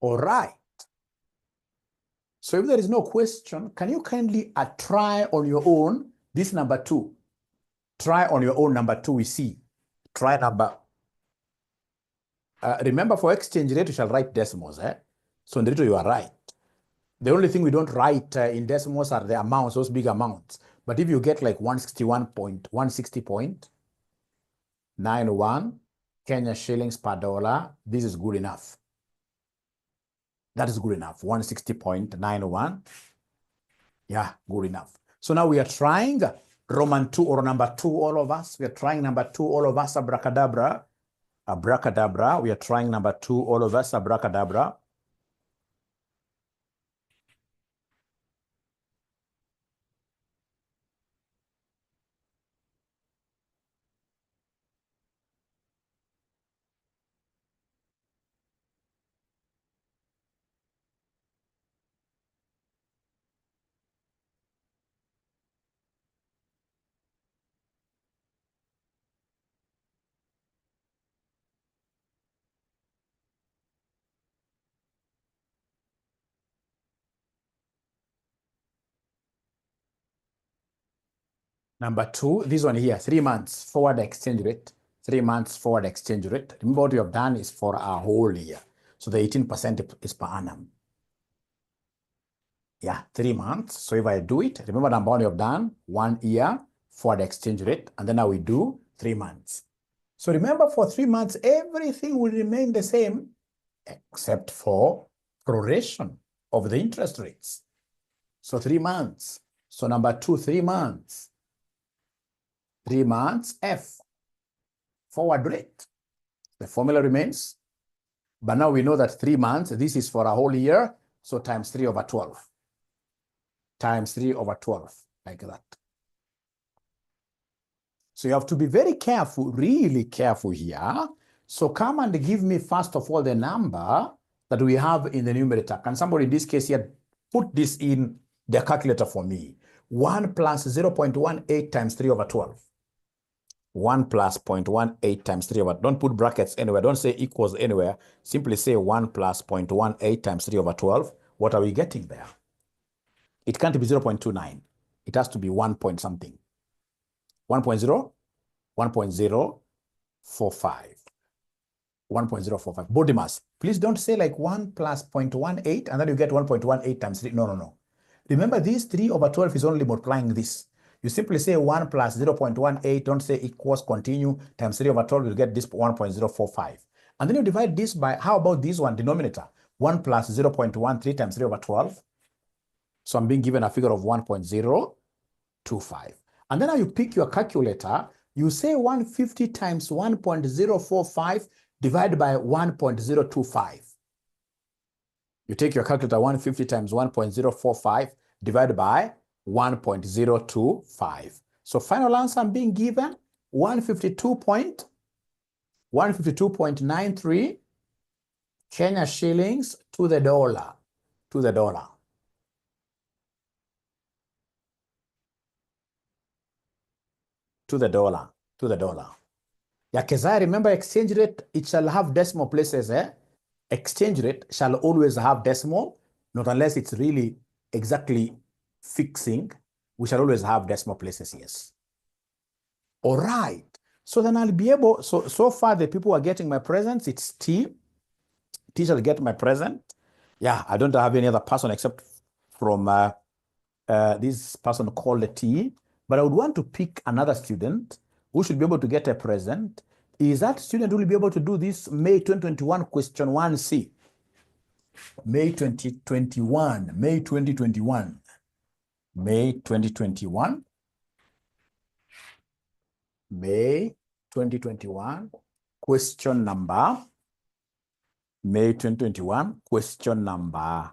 All right. So if there is no question, can you kindly try on your own this number 2? Try on your own number 2, we see. Try number. Remember, for exchange rate, you shall write decimals. So in the you are right. The only thing we don't write in decimals are the amounts, those big amounts. But if you get like 160.91 Kenya shillings per dollar, this is good enough. That is good enough. 160.91. Yeah, good enough. So now we are trying Roman 2 or number 2, all of us. We are trying number 2, all of us, abracadabra. Abracadabra. We are trying number 2, all of us, abracadabra. Number 2, this one here, 3 months forward exchange rate. 3 months forward exchange rate. Remember what we have done is for a whole year. So the 18% is per annum. Yeah, 3 months. So if I do it, remember the amount you have done, 1 year forward exchange rate, and then I will do 3 months. So remember, for 3 months, everything will remain the same except for proration of the interest rates. So 3 months. So number 2, 3 months. 3 months F, forward rate. The formula remains. But now we know that 3 months, this is for a whole year, so times 3 over 12. Times 3 over 12, like that. So you have to be very careful, really careful here. So come and give me, first of all, the number that we have in the numerator. Can somebody in this case here put this in the calculator for me? 1 plus 0.18 times 3 over 12. 1 plus 0.18 times 3 over, don't put brackets anywhere, don't say equals anywhere, simply say 1 plus 0.18 times 3 over 12. What are we getting there? It can't be 0.29. It has to be 1 point something. 1.0, 1.045. 1.045. Bodimas, please don't say like 1 plus 0.18 and then you get 1.18 times 3. No, no, no. Remember, this 3 over 12 is only multiplying this. You simply say 1 plus 0.18, don't say equals, continue, times 3 over 12, you get this 1.045. And then you divide this by, how about this one, denominator? 1 plus 0.13 times 3 over 12. So I'm being given a figure of 1.025. And then now you pick your calculator, you say 150 times 1.045 divided by 1.025. You take your calculator, 150 times 1.045 divided by 1.025. So final answer I'm being given 152.93 Kenya shillings to the dollar. To the dollar. To the dollar. To the dollar. Yeah, Kezai, remember exchange rate, it shall have decimal places, eh? Exchange rate shall always have decimal, not unless it's really exactly fixing. We shall always have decimal places, yes. All right. So then I'll be able, so far the people who are getting my presents, it's T. T shall get my present. Yeah, I don't have any other person except from this person called T. But I would want to pick another student who should be able to get a present. Is that student who will be able to do this May 2021 question 1C? May 2021, May 2021, May 2021, May 2021, question number, May 2021, question number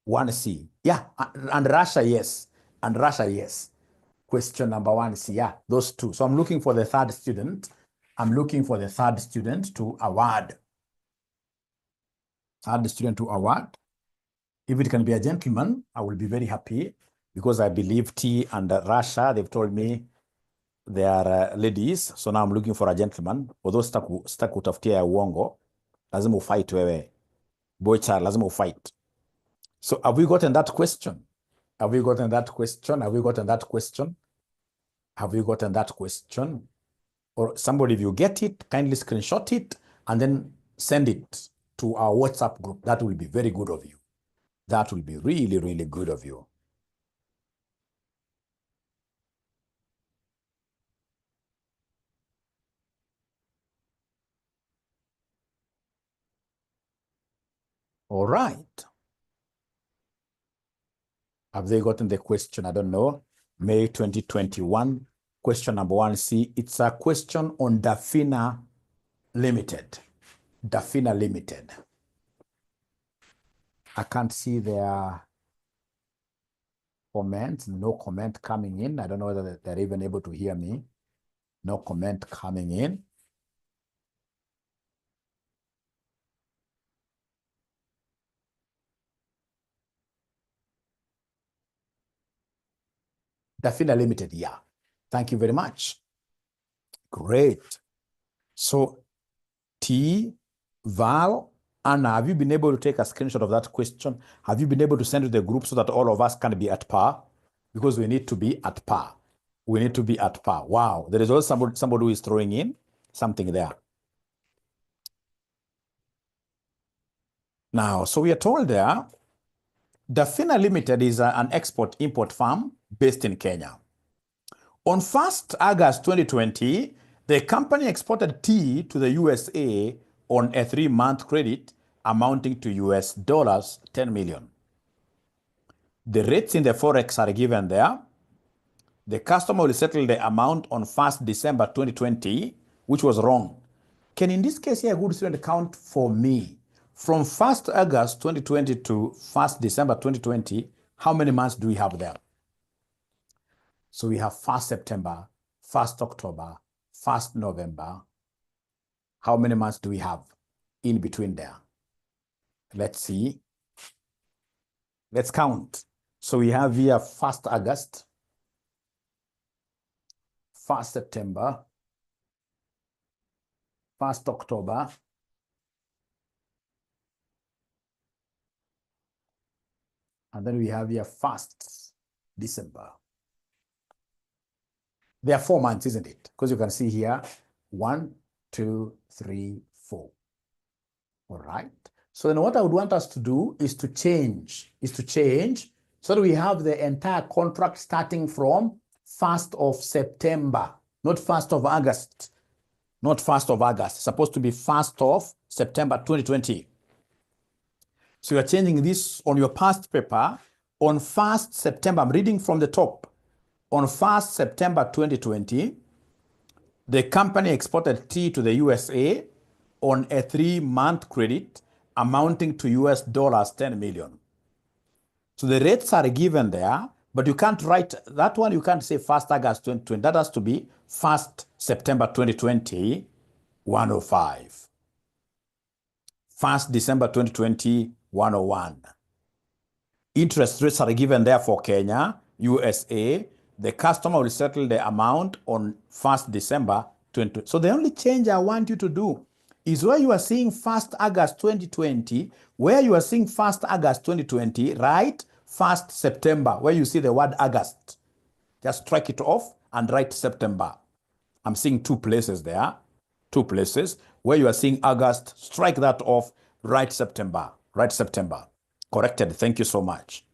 1C. Yeah, and Russia, yes. And Russia, yes. Question number 1C, yeah, those two. So I'm looking for the third student. I'm looking for the third student to award. Third student to award. If it can be a gentleman, I will be very happy because I believe T and Russia, they've told me they are ladies. So now I'm looking for a gentleman. Although sita kutafutia ya uongo, lazima ufight wewe. Boy child, lazima ufight. So have we gotten that question? Have we gotten that question? Have we gotten that question? Have we gotten that question? Or somebody, if you get it, kindly screenshot it and then send it to our WhatsApp group. That will be very good of you. That will be really, really good of you. All right. Have they gotten the question? I don't know. May 2021, question number 1C. It's a question on Dafina Limited. Dafina Limited. I can't see their comments. No comment coming in. I don't know whether they're even able to hear me. No comment coming in. Dafina Limited, yeah. Thank you very much. Great. So T, Val, Anna, have you been able to take a screenshot of that question? Have you been able to send to the group so that all of us can be at par? Because we need to be at par. We need to be at par. Wow. There is also somebody who is throwing in. something there. Now, so we are told there, Dafina Limited is an export-import firm based in Kenya. On 1st August 2020, the company exported tea to the USA on a 3-month credit amounting to US dollars 10 million. The rates in the forex are given there. The customer will settle the amount on 1st December 2020, which was wrong. Can in this case here a good student count for me? From 1st August 2020 to 1st December 2020, how many months do we have there? So we have 1st September, 1st October, 1st November. How many months do we have in between there? Let's see. Let's count. So we have here 1st August, 1st September, 1st October, and then we have here 1st December. There are 4 months, isn't it? Because you can see here, 1, 2, 3, 4. All right. So then what I would want us to do is to change, so that we have the entire contract starting from 1st of September, not 1st of August. Not 1st of August. It's supposed to be 1st of September 2020. So you're changing this on your past paper on 1st September. I'm reading from the top. On 1st September 2020, the company exported tea to the USA on a 3-month credit amounting to US dollars 10 million. So the rates are given there, but you can't write that one. You can't say 1st August 2020. That has to be 1st September 2020, 105. 1st December 2020, 101. Interest rates are given there for Kenya, USA. The customer will settle the amount on 1st December 2020. So the only change I want you to do is where you are seeing 1st August 2020, where you are seeing 1st August 2020, write 1st September, where you see the word August. Just strike it off and write September. I'm seeing 2 places there, 2 places. Where you are seeing August, strike that off, write September, Corrected, thank you so much.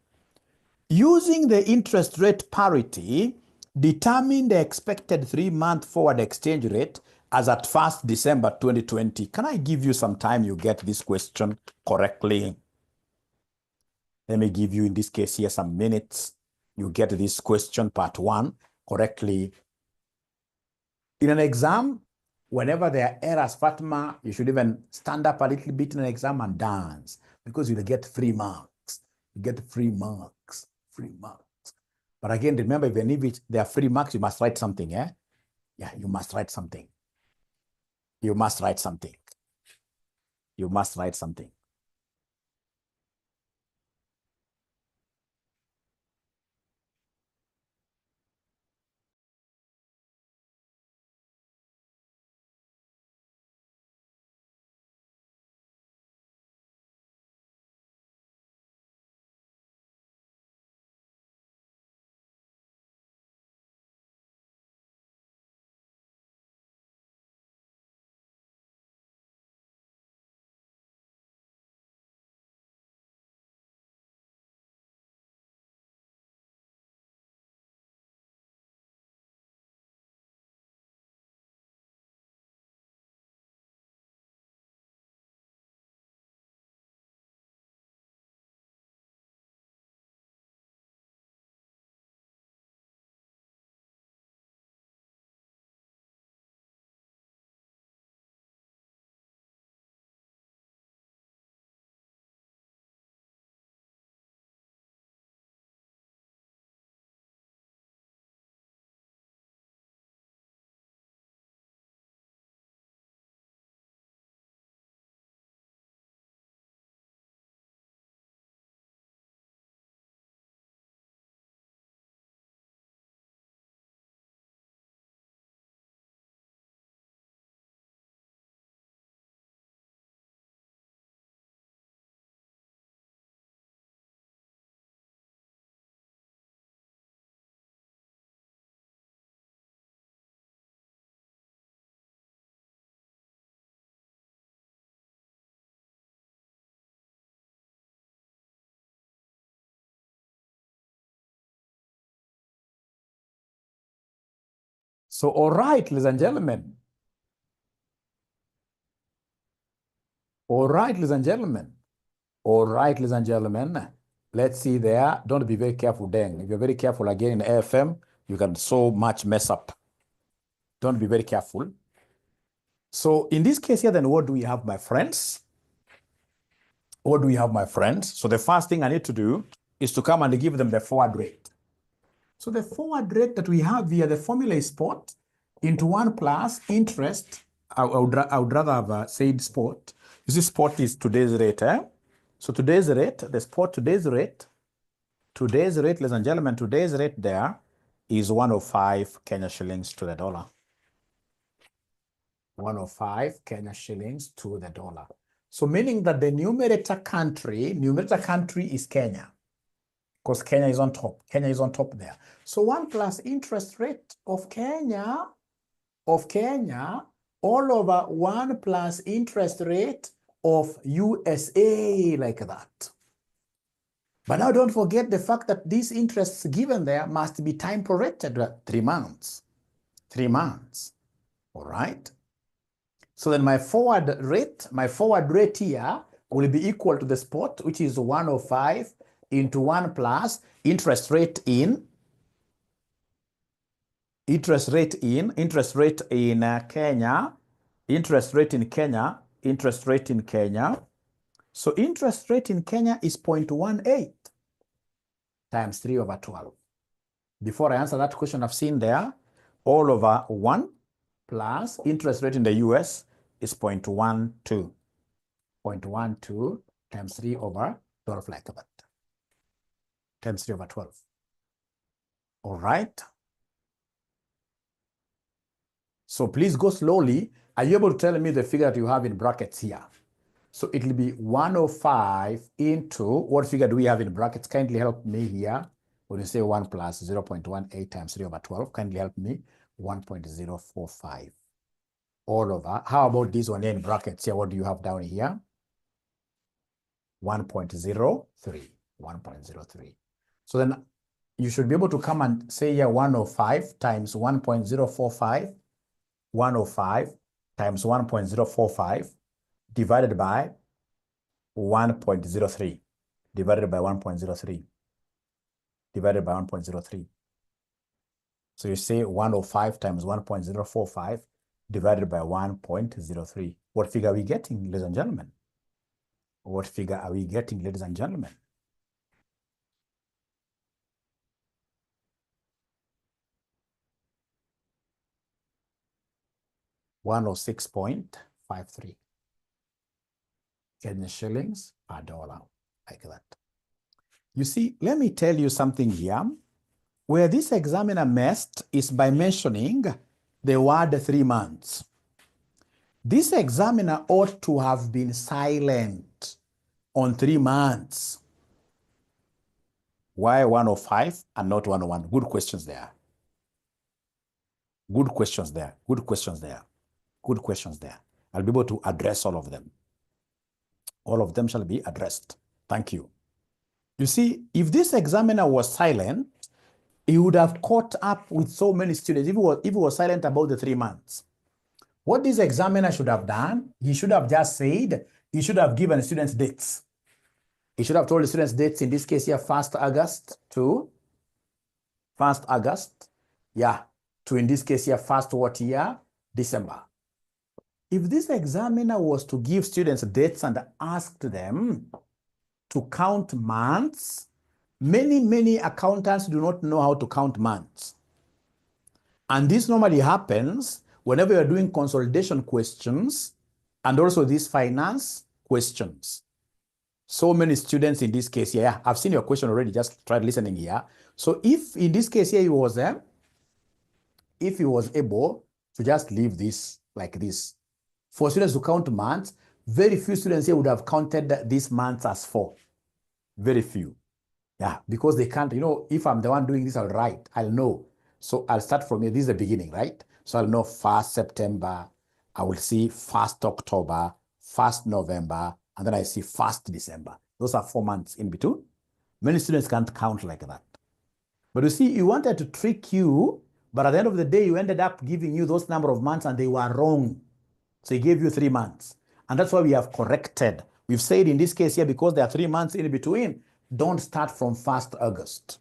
Using the interest rate parity, determine the expected 3-month forward exchange rate as at 1st December 2020. Can I give you some time you get this question correctly? Let me give you, in this case here, some minutes. You get this question, part 1, correctly. In an exam, whenever there are errors, Fatima, you should even stand up a little bit in an exam and dance, because you'll get 3 marks. You get 3 marks, 3 marks. But again, remember, even if there are 3 marks, you must write something, eh? Yeah, you must write something. You must write something. You must write something. So, all right, ladies and gentlemen. All right, ladies and gentlemen. All right, ladies and gentlemen. Let's see there. Don't be very careful then. If you're very careful again in AFM, you can so much mess up. Don't be very careful. So in this case here, then what do we have, my friends? What do we have, my friends? So the first thing I need to do is to come and give them the forward rate. So the forward rate that we have here, the formula is spot into 1 plus interest. I would rather have said spot. You see, spot is today's rate. So today's rate, the spot today's rate, ladies and gentlemen, today's rate there is 105 Kenya shillings to the dollar. 105 Kenya shillings to the dollar. So meaning that the numerator country is Kenya, because Kenya is on top. Kenya is on top there. So 1 plus interest rate of Kenya, all over 1 plus interest rate of USA, like that. But now don't forget the fact that these interests given there must be time prorated, 3 months. 3 months, all right? So then my forward rate here will be equal to the spot, which is 105 into 1 plus interest rate in Kenya, interest rate in Kenya. So interest rate in Kenya is 0.18 times 3 over 12. Before I answer that question, I've seen there, all over 1 plus interest rate in the US is 0.12. 0.12 times 3 over 12, like that. Times 3 over 12. All right. So please go slowly. Are you able to tell me the figure that you have in brackets here? So it will be 105 into, what figure do we have in brackets? Kindly help me here. When you say 1 plus 0.18 times 3 over 12, kindly help me. 1.045. All over. How about this one here in brackets here? What do you have down here? 1.03. 1.03. So then you should be able to come and say here 105 times 1.045. 105 times 1.045 divided by 1.03. Divided by 1.03. Divided by 1.03. So you say 105 times 1.045 divided by 1.03. What figure are we getting, ladies and gentlemen? What figure are we getting, ladies and gentlemen? $106.53 Kenyan shillings per dollar, like that. You see, let me tell you something here. Where this examiner messed is by mentioning the word 3 months. This examiner ought to have been silent on 3 months. Why 105 and not 101? Good questions there. Good questions there. Good questions there. Good questions there. I'll be able to address all of them. All of them shall be addressed. Thank you. You see, if this examiner was silent, he would have caught up with so many students if he was silent about the 3 months. What this examiner should have done, he should have just said, he should have given students dates. He should have told the students dates, in this case here, 1st August to 1st August, yeah, to in this case here, 1st what year? December. If this examiner was to give students dates and asked them to count months, many accountants do not know how to count months. And this normally happens whenever you're doing consolidation questions and also these finance questions. So many students in this case here, I've seen your question already, just try listening here. So if in this case here he was able to just leave this like this, for students to count months, very few students here would have counted these months as 4. Very few. Yeah, because they can't, if I'm the one doing this, I'll write, I'll know. So I'll start from here. This is the beginning, right? So I'll know 1st September, I will see 1st October, 1st November, and then I see 1st December. Those are 4 months in between. Many students can't count like that. But you see, he wanted to trick you But at the end of the day, you ended up giving you those number of months and they were wrong. So he gave you 3 months. And that's why we have corrected. We've said in this case here, because there are 3 months in between, don't start from 1st August.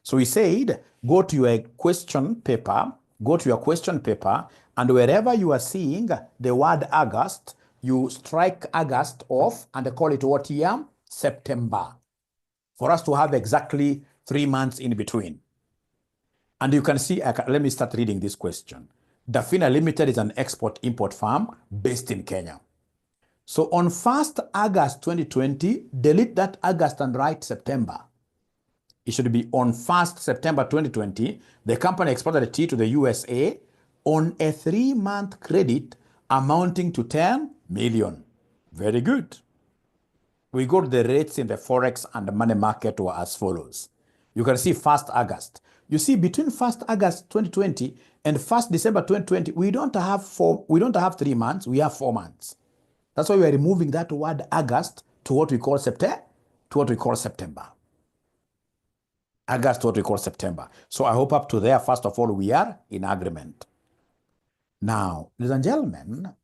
So we said, go to your question paper, and wherever you are seeing the word August, you strike August off and call it what year? September. For us to have exactly 3 months in between. And you can see, let me start reading this question. Dafina Limited is an export-import firm based in Kenya. So on 1st August 2020, delete that August and write September. It should be on 1st September 2020, the company exported tea to the USA on a 3-month credit amounting to 10 million. Very good. We go to the rates in the Forex and the money market were as follows. You can see 1st August. You see, between 1st August 2020 and 1st December 2020, we don't have 3 months, we have 4 months. That's why we are removing that word August to what we call September, August, what we call September. So I hope up to there, first of all, we are in agreement. Now, ladies and gentlemen,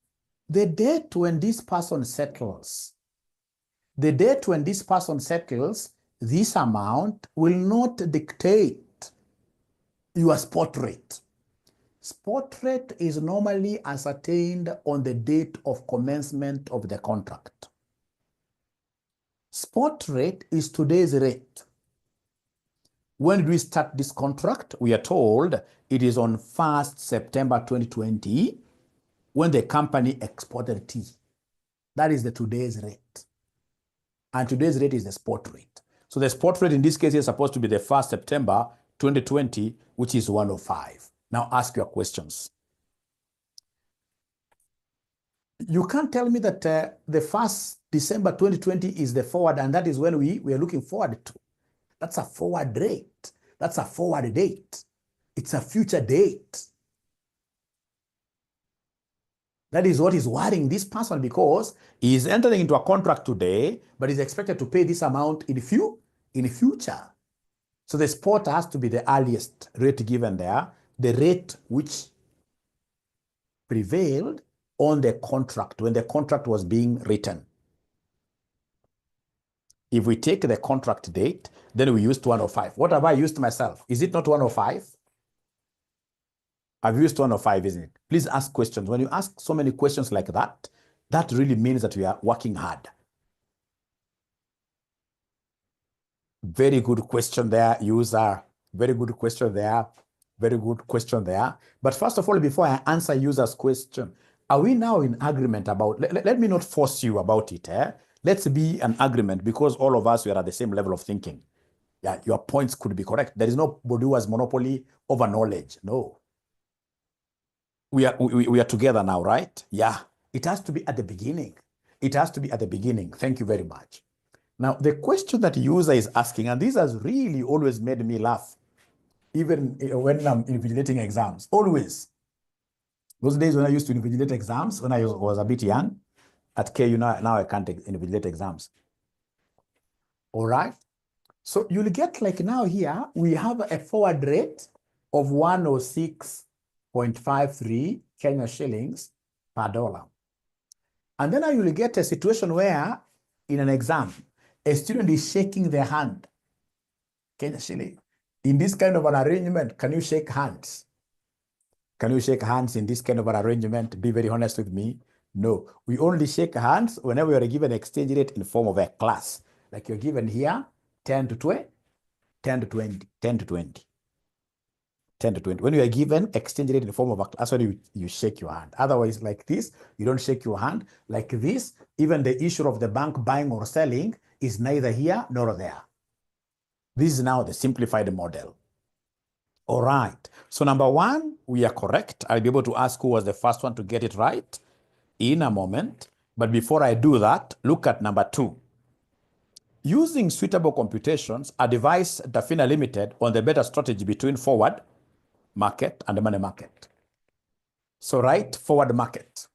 the date when this person settles, this amount will not dictate your spot rate. Spot rate is normally ascertained on the date of commencement of the contract. Spot rate is today's rate. When did we start this contract? We are told it is on 1st September 2020 when the company exported tea. That is the today's rate. And today's rate is the spot rate. So the spot rate in this case is supposed to be the 1st September 2020, which is 105. Now ask your questions. You can't tell me that the 1st December 2020 is the forward and that is when we are looking forward to. That's a forward rate. That's a forward date. It's a future date. That is what is worrying this person because he is entering into a contract today, but is expected to pay this amount in the future. So the spot has to be the earliest rate given there, the rate which prevailed on the contract when the contract was being written. If we take the contract date, then we used 105. What have I used myself? Is it not 105? I've used 105, isn't it? Please ask questions. When you ask so many questions like that, that really means that we are working hard. Very good question there, user. Very good question there. Very good question there. But first of all, before I answer user's question, are we now in agreement about, let me not force you about it. Let's be in agreement because all of us, we are at the same level of thinking. Yeah, your points could be correct. There is nobody who has monopoly over knowledge. No. We are together now, right? Yeah. It has to be at the beginning. It has to be at the beginning. Thank you very much. Now, the question that user is asking, and this has really always made me laugh, even when I'm invigilating exams, always. Those days when I used to invigilate exams, when I was a bit young, at KU, now I can't invigilate exams. All right. So you'll get like now here, we have a forward rate of 106.53 Kenya shillings per dollar. And then you'll get a situation where in an exam, a student is shaking their hand. Kenya shilling. In this kind of an arrangement, can you shake hands? Can you shake hands in this kind of an arrangement? Be very honest with me. No, we only shake hands whenever we are given exchange rate in the form of a class. Like you're given here, 10 to 20, 10 to 20, 10 to 20. 10 to 20. When you are given exchange rate in the form of a class, when you shake your hand. Otherwise, like this, you don't shake your hand. Like this, even the issue of the bank buying or selling is neither here nor there. This is now the simplified model. All right. So number one, we are correct. I'll be able to ask who was the first one to get it right in a moment. But before I do that, look at number two. Using suitable computations, advise Dafina Limited on the better strategy between forward market and the money market. So write forward market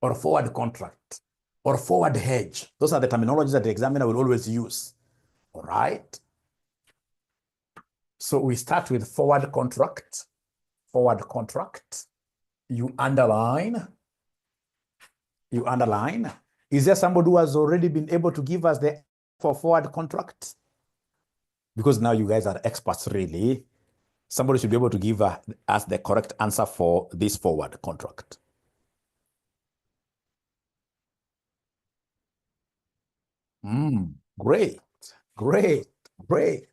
or forward contract or forward hedge. Those are the terminologies that the examiner will always use. All right. So we start with forward contract. Forward contract. You underline. You underline. Is there somebody who has already been able to give us the for forward contract? Because now you guys are experts, really. Somebody should be able to give us the correct answer for this forward contract. Great, great, great.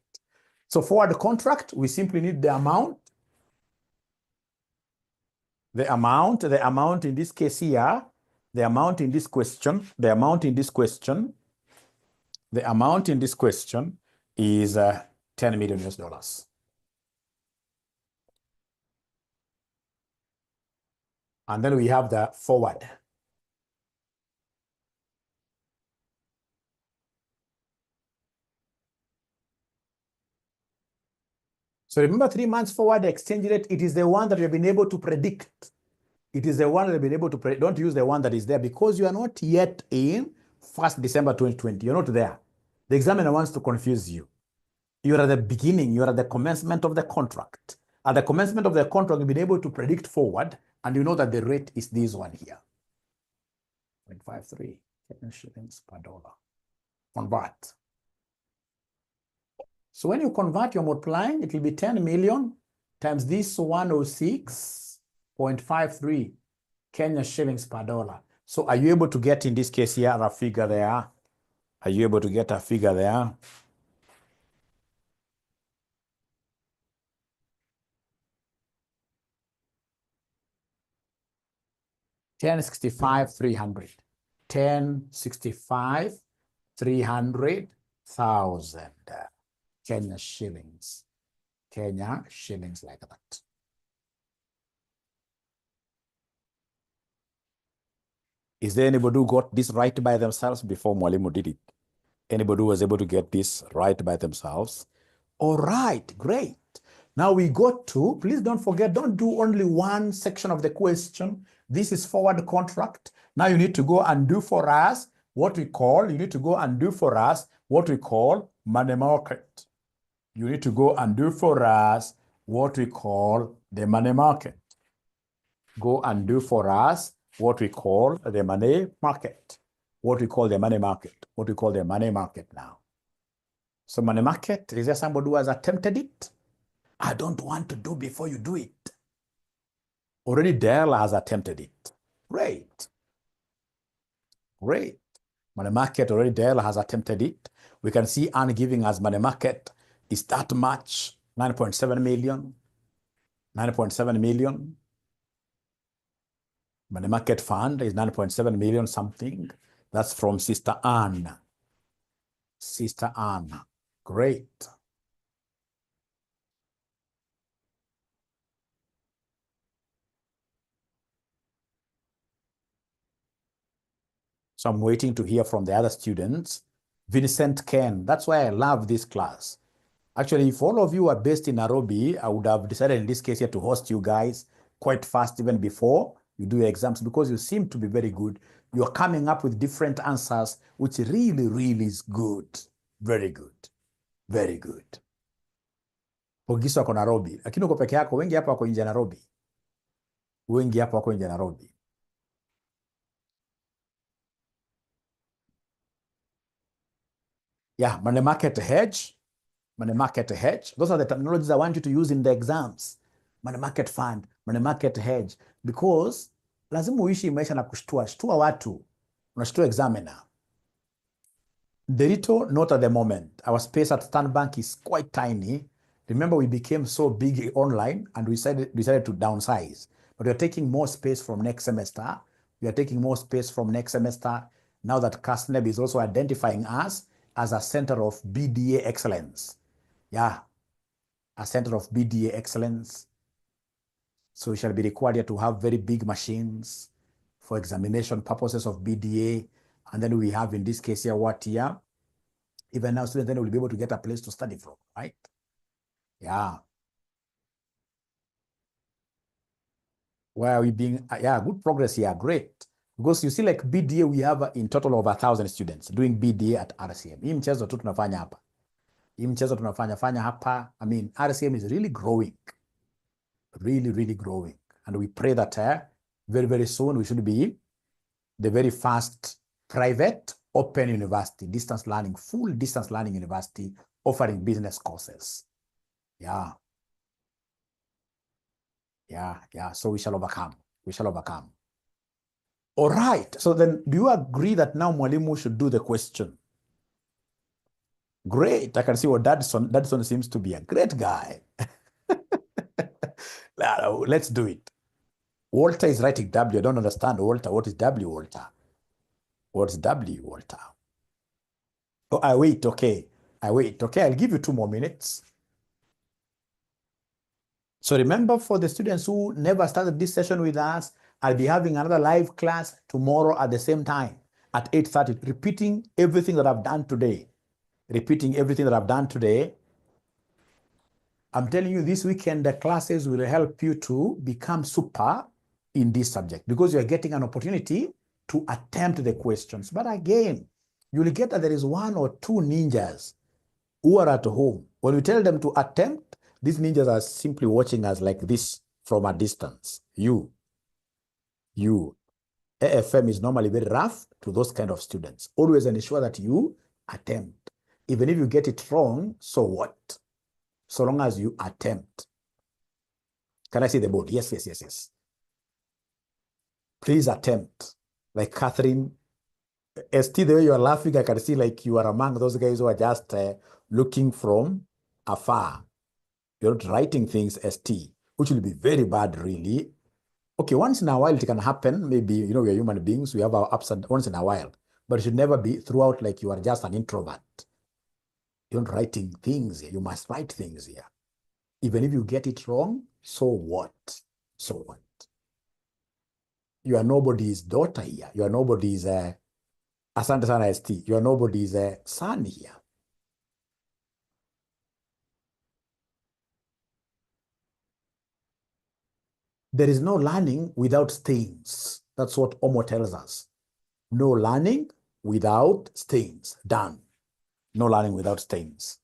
So forward contract, we simply need the amount. The amount in this case here, the amount in this question, the amount in this question, the amount in this question is $10 million US. And then we have the forward. So remember 3 months forward exchange rate, it is the one that you've been able to predict. It is the one that you've been able to predict. Don't use the one that is there because you are not yet in 1st December 2020. You're not there. The examiner wants to confuse you. You're at the beginning. You're at the commencement of the contract. At the commencement of the contract, you've been able to predict forward, and you know that the rate is this one here. 0.53 shillings per dollar. Convert. So when you convert, you're multiplying, it will be 10 million times this 106.53 Kenya shillings per dollar. So are you able to get, in this case here, a figure there? Are you able to get a figure there? $10,65,300. $10,65,300,000 Kenya shillings. Kenya shillings like that. Is there anybody who got this right by themselves before Mwalimu did it? Anybody who was able to get this right by themselves? All right, great. Now we go to, please don't forget, don't do only one section of the question. This is forward contract. Now you need to go and do for us what we call, money market. You need to go and do for us what we call the money market. Go and do for us what we call the money market. What we call the money market. What we call the money market now. So money market, is there somebody who has attempted it? I don't want to do before you do it. Already Dell has attempted it. Great. Great. Money market, already Dell has attempted it. We can see Anne giving us money market is that much, 9.7 million. 9.7 million. Money market fund is 9.7 million something. That's from Sister Anne. Sister Anne. Great. So I'm waiting to hear from the other students. Vincent Ken, that's why I love this class. Actually, if all of you are based in Nairobi, I would have decided in this case here to host you guys quite fast even before you do your exams because you seem to be very good. You're coming up with different answers, which really, really is good. Very good. Very good. Pogiso wako Nairobi. Lakini uko peke yako, wengi hapa wako nje Nairobi. Wengi hapa wako nje Nairobi. Yeah, money market hedge. Money market hedge. Those are the terminologies I want you to use in the exams. Money market fund, money market hedge. Because lazima uishi maisha na kushtua. Shtua watu. Unashtua examiner. The little, not at the moment. Our space at Stan Bank is quite tiny. Remember, we became so big online and we decided to downsize. But we're taking more space from next semester. We are taking more space from next semester now that CASNEB is also identifying us as a center of BDA excellence. Yeah, a center of BDA excellence. So we shall be required here to have very big machines for examination purposes of BDA. And then we have, in this case here, what here? Even now, students then will be able to get a place to study from, right? Yeah. Where are we being? Yeah, good progress here. Great. Because you see, like BDA, we have in total over 1,000 students doing BDA at RCM. Hii mchezo tu tunafanya hapa. Hii mchezo tunafanya hapa, I mean, RCM is really growing. Really growing. And we pray that very, very soon we should be the very first private open university, distance learning, full distance learning university offering business courses. Yeah. So we shall overcome. All right. So then do you agree that now Mwalimu should do the question? Great. I can see what Dadson seems to be a great guy. Let's do it. Walter is writing W. I don't understand, Walter. What is W, Walter? What's W, Walter? Oh, I wait. Okay. I'll give you 2 more minutes. So remember, for the students who never started this session with us, I'll be having another live class tomorrow at the same time at 8:30, repeating everything that I've done today. I'm telling you, this weekend, the classes will help you to become super in this subject because you're getting an opportunity to attempt the questions. But again, you'll get that there is 1 or 2 ninjas who are at home. When we tell them to attempt, these ninjas are simply watching us like this from a distance. You. AFM is normally very rough to those kind of students. Always ensure that you attempt. Even if you get it wrong, so what? So long as you attempt. Can I see the board? Yes. Please attempt. Like Catherine, ST, the way you are laughing, I can see like you are among those guys who are just looking from afar. You're not writing things ST, which will be very bad, really. Okay, once in a while it can happen. Maybe, we are human beings. We have our ups and once in a while. But it should never be throughout like you are just an introvert. You're not writing things here. You must write things here. Even if you get it wrong, so what? You are nobody's daughter here. You are nobody's Asante sana ST. You are nobody's son here. There is no learning without stains. That's what Omo tells us. No learning without stains. Done. No learning without stains.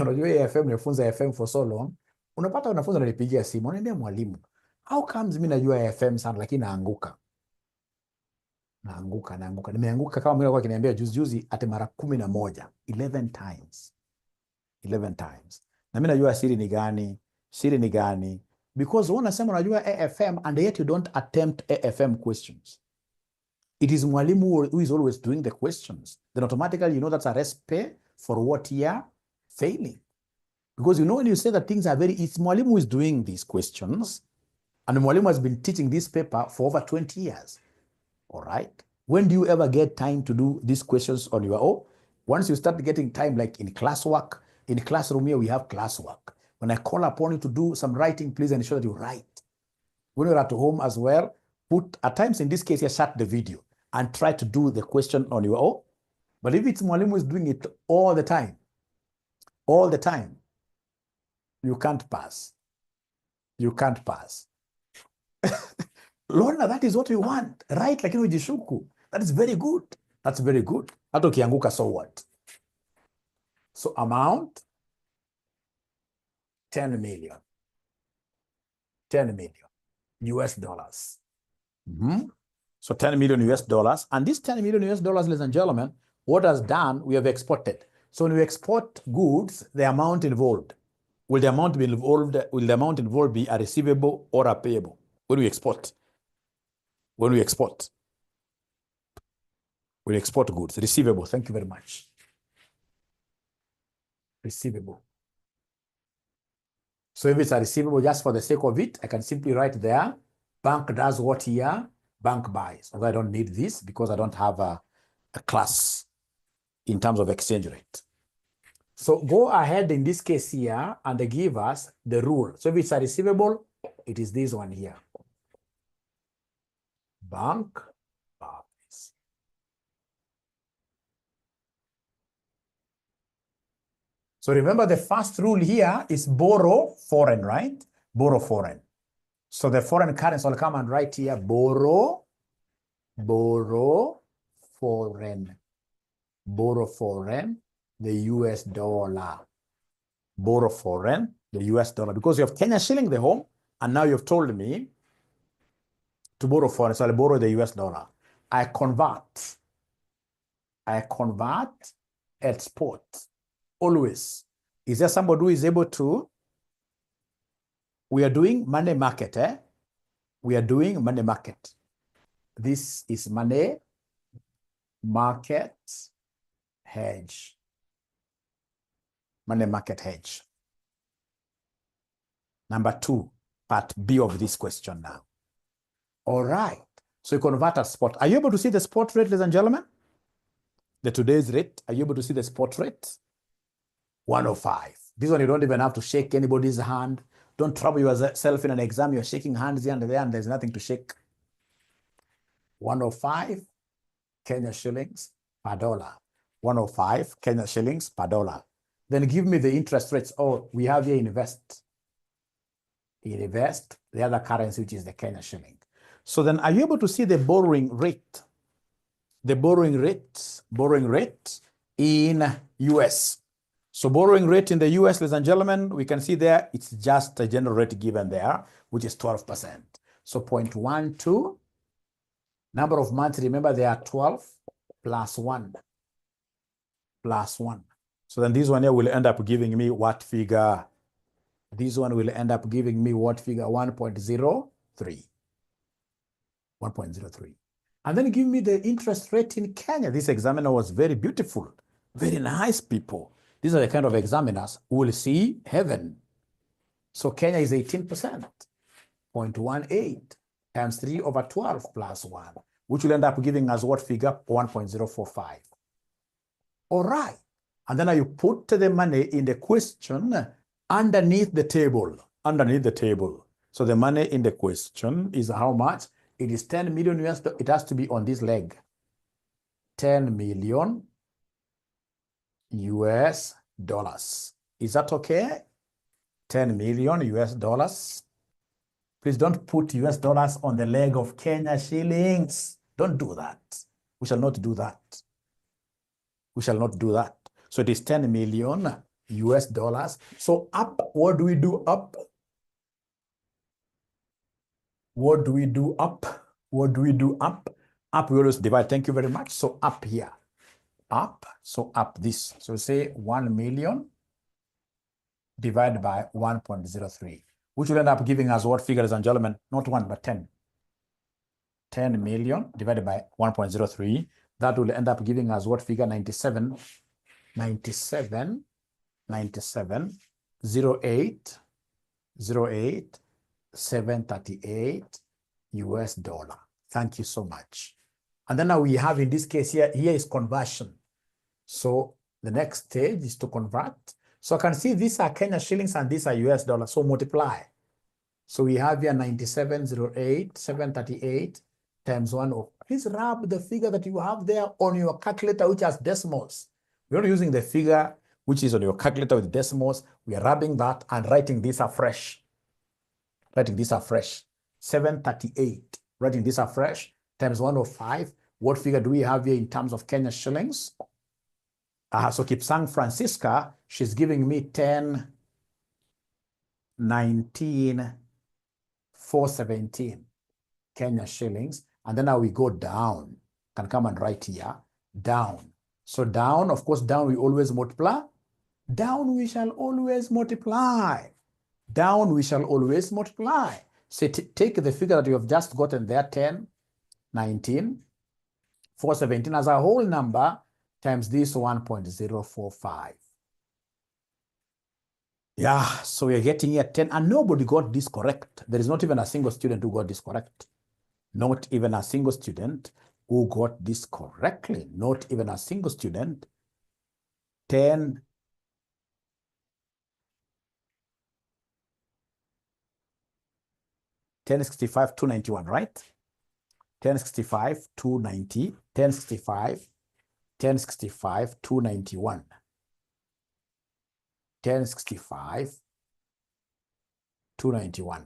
Unajua AFM nimefunza AFM for so long. Unapata wanafunzi wananipigia simu, wanaambia mwalimu, how comes mimi najua AFM sana lakini naanguka. Nimeanguka kama mwalimu akiniambia juzi ate mara 11, 11 times. 11 times. Na mimi najua siri ni gani? Because unasema unajua AFM and yet you don't attempt AFM questions. It is mwalimu who is always doing the questions. Then automatically you know that's a recipe for what you are failing. Because when you say that things are it's mwalimu who is doing these questions, and mwalimu has been teaching this paper for over 20 years. All right? When do you ever get time to do these questions on your own? Once you start getting time, like in classwork, in classroom here, we have classwork. When I call upon you to do some writing, please ensure that you write. When you're at home as well, at times in this case, here, shut the video and try to do the question on your own. But if it's mwalimu is doing it all the time, you can't pass. Lorna, that is what we want, right? Lakini ujishuku. That is very good. Hata ukianguka, so what? So amount, 10 million US dollars. So 10 million US dollars. And this 10 million US dollars, ladies and gentlemen, what has done, we have exported. So when we export goods, the amount involved, will the amount involved be a receivable or a payable? When we export goods, receivable. Thank you very much. Receivable. So if it's a receivable, just for the sake of it, I can simply write there, bank does what here? Bank buys. Although I don't need this because I don't have a class in terms of exchange rate. So go ahead in this case here and they give us the rule. So if it's a receivable, it is this one here. Bank buys. So remember the first rule here is borrow foreign, right? Borrow foreign. So the foreign currency will come and write here, borrow foreign. Borrow foreign, the US dollar. Borrow foreign, the US dollar. Because you have Kenya shilling, the home, and now you've told me to borrow foreign, so I'll borrow the US dollar. I convert at spot, always. Is there somebody who is able to? We are doing money market, eh? We are doing money market. This is money market hedge. Money market hedge. Number 2, part B of this question now. All right. So you convert at spot. Are you able to see the spot rate, ladies and gentlemen? The today's rate. Are you able to see the spot rate? 105. This one you don't even have to shake anybody's hand. Don't trouble yourself in an exam. You're shaking hands here and there, and there's nothing to shake. 105 Kenya shillings per dollar. 105 Kenya shillings per dollar. Then give me the interest rates. Oh, we have here invest. Invest the other currency, which is the Kenya shilling. So then are you able to see the borrowing rate? The borrowing rate in US. So borrowing rate in the US, ladies and gentlemen, we can see there, it's just a general rate given there, which is 12%. So 0.12, number of months, remember they are 12 plus 1. So then this one here will end up giving me what figure? This one will end up giving me what figure? 1.03. 1.03. And then give me the interest rate in Kenya. This examiner was very beautiful, very nice people. These are the kind of examiners who will see heaven. So Kenya is 18%, 0.18 times 3 over 12 plus 1, which will end up giving us what figure? 1.045. All right. And then you put the money in the question underneath the table. So the money in the question is how much? It is 10 million US. It has to be on this leg. 10 million US dollars. Is that okay? 10 million US dollars. Please don't put US dollars on the leg of Kenya shillings. Don't do that. We shall not do that. So it is 10 million US dollars. So up, what do we do up? Up, we always divide. Thank you very much. So up here. So up this. So say 1 million divided by 1.03, which will end up giving us what figure, ladies and gentlemen? Not 1, but 10. 10 million divided by 1.03. That will end up giving us what figure? 97, 08, 738 US dollar. Thank you so much. And then now we have in this case here is conversion. So the next stage is to convert. So I can see these are Kenya shillings and these are US dollars. So multiply. So we have here 9708, 738 times 1. Please rub the figure that you have there on your calculator, which has decimals. We're not using the figure which is on your calculator with decimals. We are rubbing that and writing this afresh. 738. Writing this afresh times 105. What figure do we have here in terms of Kenya shillings? So Kipsang Francisca, she's giving me 10,19,417 Kenya shillings. And then now we go down. Can come and write here. Down. So down, of course, down we always multiply. Down we shall always multiply. So take the figure that you have just gotten there, 10,19,417 as a whole number times this 1.045. Yeah, so we're getting here 10, and nobody got this correct. There is not even a single student who got this correct. Not even a single student who got this correctly. Not even a single student. 1065, 291, right? 1065, 290, 1065, 291. 1065, 291.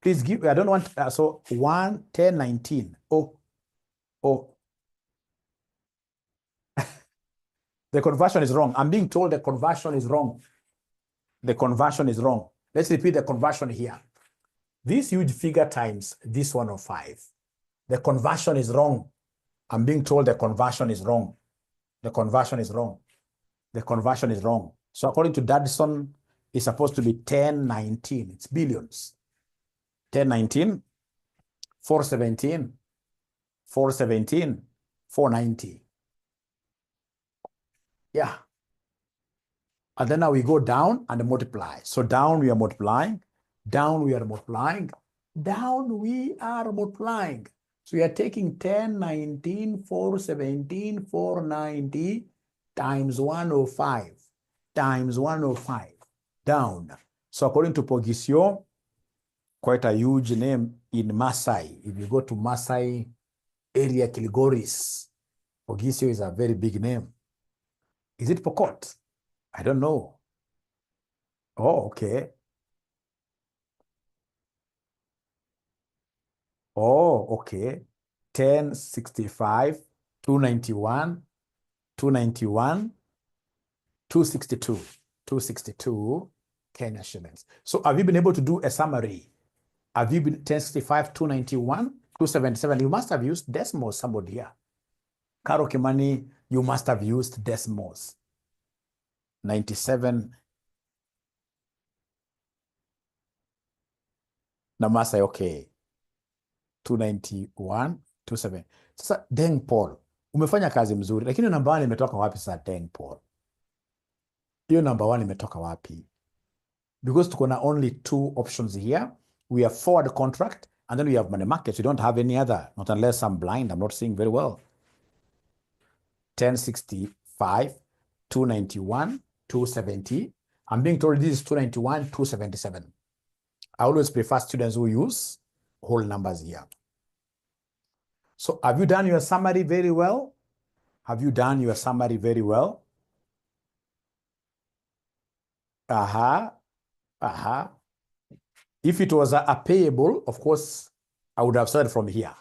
Please give, I don't want, so 1019. Oh, Oh, the conversion is wrong. I'm being told the conversion is wrong. The conversion is wrong. Let's repeat the conversion here. This huge figure times this 105. The conversion is wrong. I'm being told the conversion is wrong. The conversion is wrong. The conversion is wrong. So according to Dadson, it's supposed to be 1019. It's billions. 1019, 417, 417, 490. Yeah. And then now we go down and multiply. So down we are multiplying. Down we are multiplying. Down we are multiplying. So we are taking 10, 19, 417, 490 times 105 times 105 down. So according to Pogisio, quite a huge name in Masai. If you go to Masai area, Kilgoris, Pogisio is a very big name. Is it Pokot? I don't know. Oh, okay. Oh, okay. 1065, 291, 291, 262, 262 Kenya shillings. So have you been able to do a summary? Have you been 1065, 291, 277? You must have used decimals, somebody here. Karo Kimani, you must have used decimals. 97. Namasa, okay. 291, 27. Sasa Deng Paul, umefanya kazi mzuri, lakini namba 1 imetoka wapi sasa Deng Paul? Hiyo namba 1 imetoka wapi? Because tuko na only 2 options here. We have forward contract and then we have money markets. We don't have any other, not unless I'm blind. I'm not seeing very well. 1065, 291, 270. I'm being told this is 291, 277. I always prefer students who use whole numbers here. So have you done your summary very well? Have you done your summary very well? If it was a payable, of course, I would have started from here.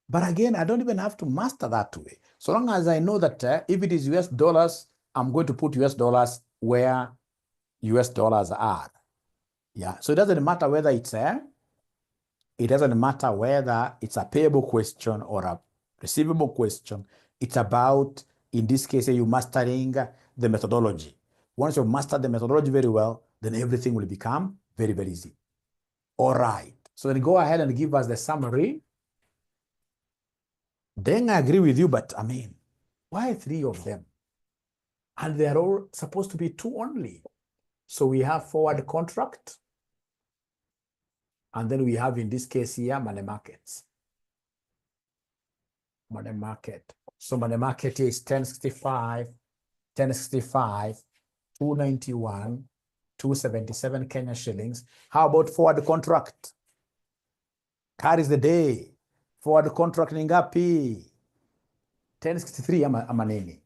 But again, I don't even have to master that way. So long as I know that if it is US dollars, I'm going to put US dollars where US dollars are. Yeah, so it doesn't matter whether it's a payable question or a receivable question. It's about, in this case, you mastering the methodology. Once you master the methodology very well, then everything will become very, very easy. All right. So then go ahead and give us the summary. Then I agree with you, but I mean, why 3 of them? And they're all supposed to be 2 only. So we have forward contract. And then we have, in this case here, money markets. Money market. So money market is 1065, 291, 277 Kenya shillings. How about forward contract? Carries the day. Forward contract ni ngapi? 1063 ama nini?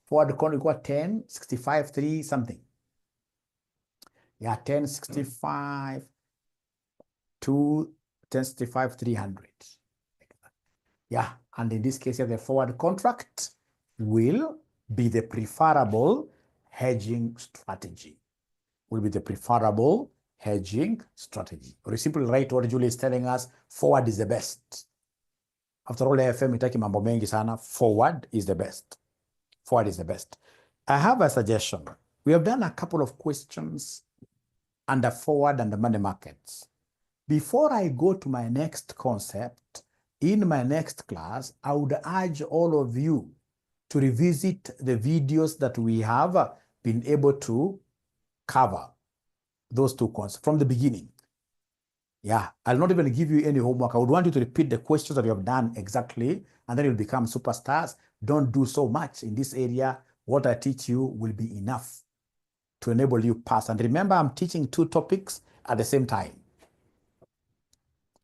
Forward contract kwa 1065 3 something. Yeah, 1065 to 1065 300. Yeah, and in this case, the forward contract will be the preferable hedging strategy. Will be the preferable hedging strategy. Or you simply write what Julie is telling us, forward is the best. After all, AFM itaki mambo mengi sana, forward is the best. Forward is the best. I have a suggestion. We have done a couple of questions under forward and the money markets. Before I go to my next concept, in my next class, I would urge all of you to revisit the videos that we have been able to cover, those 2 concepts from the beginning. Yeah, I'll not even give you any homework. I would want you to repeat the questions that you have done exactly, and then you'll become superstars. Don't do so much in this area. What I teach you will be enough to enable you pass. And remember, I'm teaching 2 topics at the same time.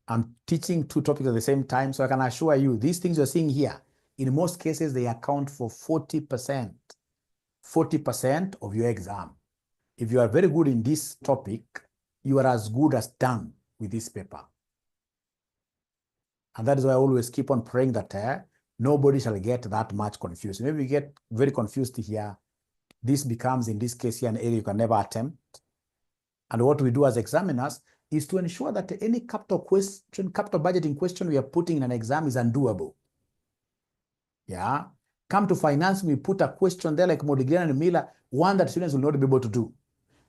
I'm teaching 2 topics at the same time, so I can assure you, these things you're seeing here, in most cases, they account for 40% of your exam. If you are very good in this topic, you are as good as done with this paper. And that is why I always keep on praying that nobody shall get that much confused. Maybe we get very confused here. This becomes, in this case here, an area you can never attempt. And what we do as examiners is to ensure that any capital budgeting question we are putting in an exam is undoable. Yeah. Come to finance, we put a question there like Modigliani and Miller, one that students will not be able to do.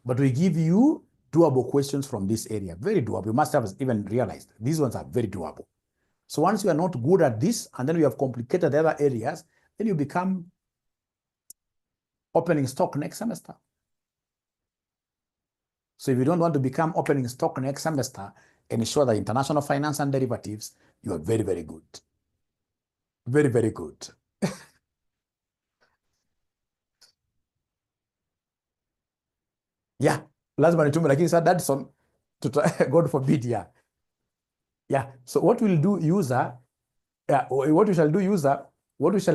But we give you doable questions from this area. Very doable. You must have even realized these ones are very doable. So once you are not good at this, and then we have complicated the other areas, then you become opening stock next semester. So if you don't want to become opening stock next semester, ensure that international finance and derivatives, you are very, very good. Very, very good. Yeah, lazima nitume, lakini sasa Dadson, God forbid, yeah. Yeah, so what we'll do, user, what we shall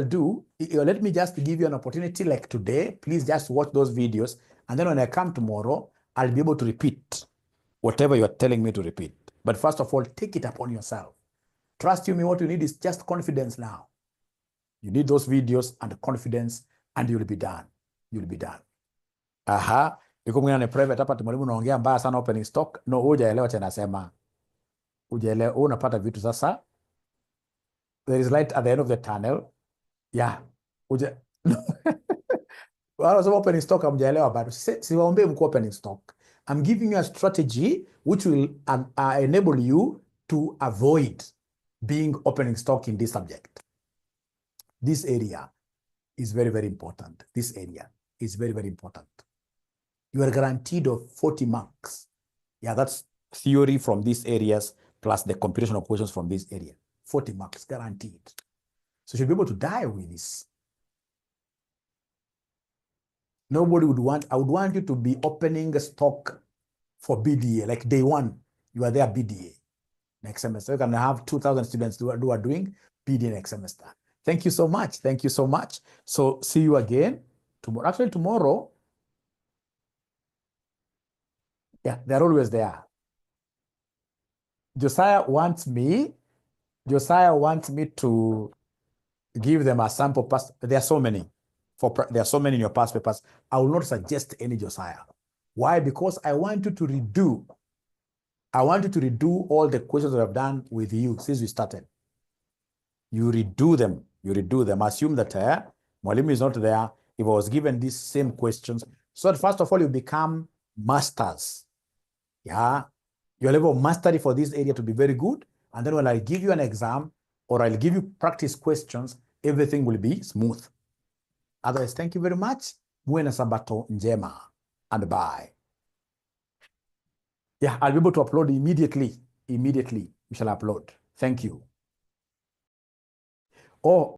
do, let me just give you an opportunity like today. Please just watch those videos. And then when I come tomorrow, I'll be able to repeat whatever you're telling me to repeat. But first of all, take it upon yourself. Trust you me, what you need is just confidence now. You need those videos and confidence, and you'll be done. You'll be done. Aha. Iko mwingine ni private hapa, mwalimu unaongea mbaya sana opening stock. No, hujaelewa cha nasema. Hujaelewa, unapata vitu sasa. There is light at the end of the tunnel. Yeah. Wanasema opening stock hamjaelewa bado. Siwaombee mko opening stock. I'm giving you a strategy which will enable you to avoid being opening stock in this subject. This area is very, very important. This area is very, very important. You are guaranteed of 40 marks. Yeah, that's theory from these areas plus the computation of questions from this area. 40 marks guaranteed. So you should be able to die with this. Nobody would want, I would want you to be opening a stock for BDA, like day one, you are there BDA next semester. You can have 2,000 students who are doing BDA next semester. Thank you so much. Thank you so much. So see you again tomorrow. Actually, tomorrow, yeah, they're always there. Josiah wants me to give them a sample pass. There are so many. There are so many in your past papers. I will not suggest any Josiah. Why? Because I want you to redo all the questions that I've done with you since we started. You redo them. Assume that Mwalimu is not there. If I was given these same questions, so that first of all, you become masters. Yeah. Your level of mastery for this area to be very good. And then when I give you an exam or I'll give you practice questions, everything will be smooth. Otherwise, thank you very much. Muwe na sabato njema. And bye. Yeah, I'll be able to upload immediately. We shall upload. Thank you. Oh,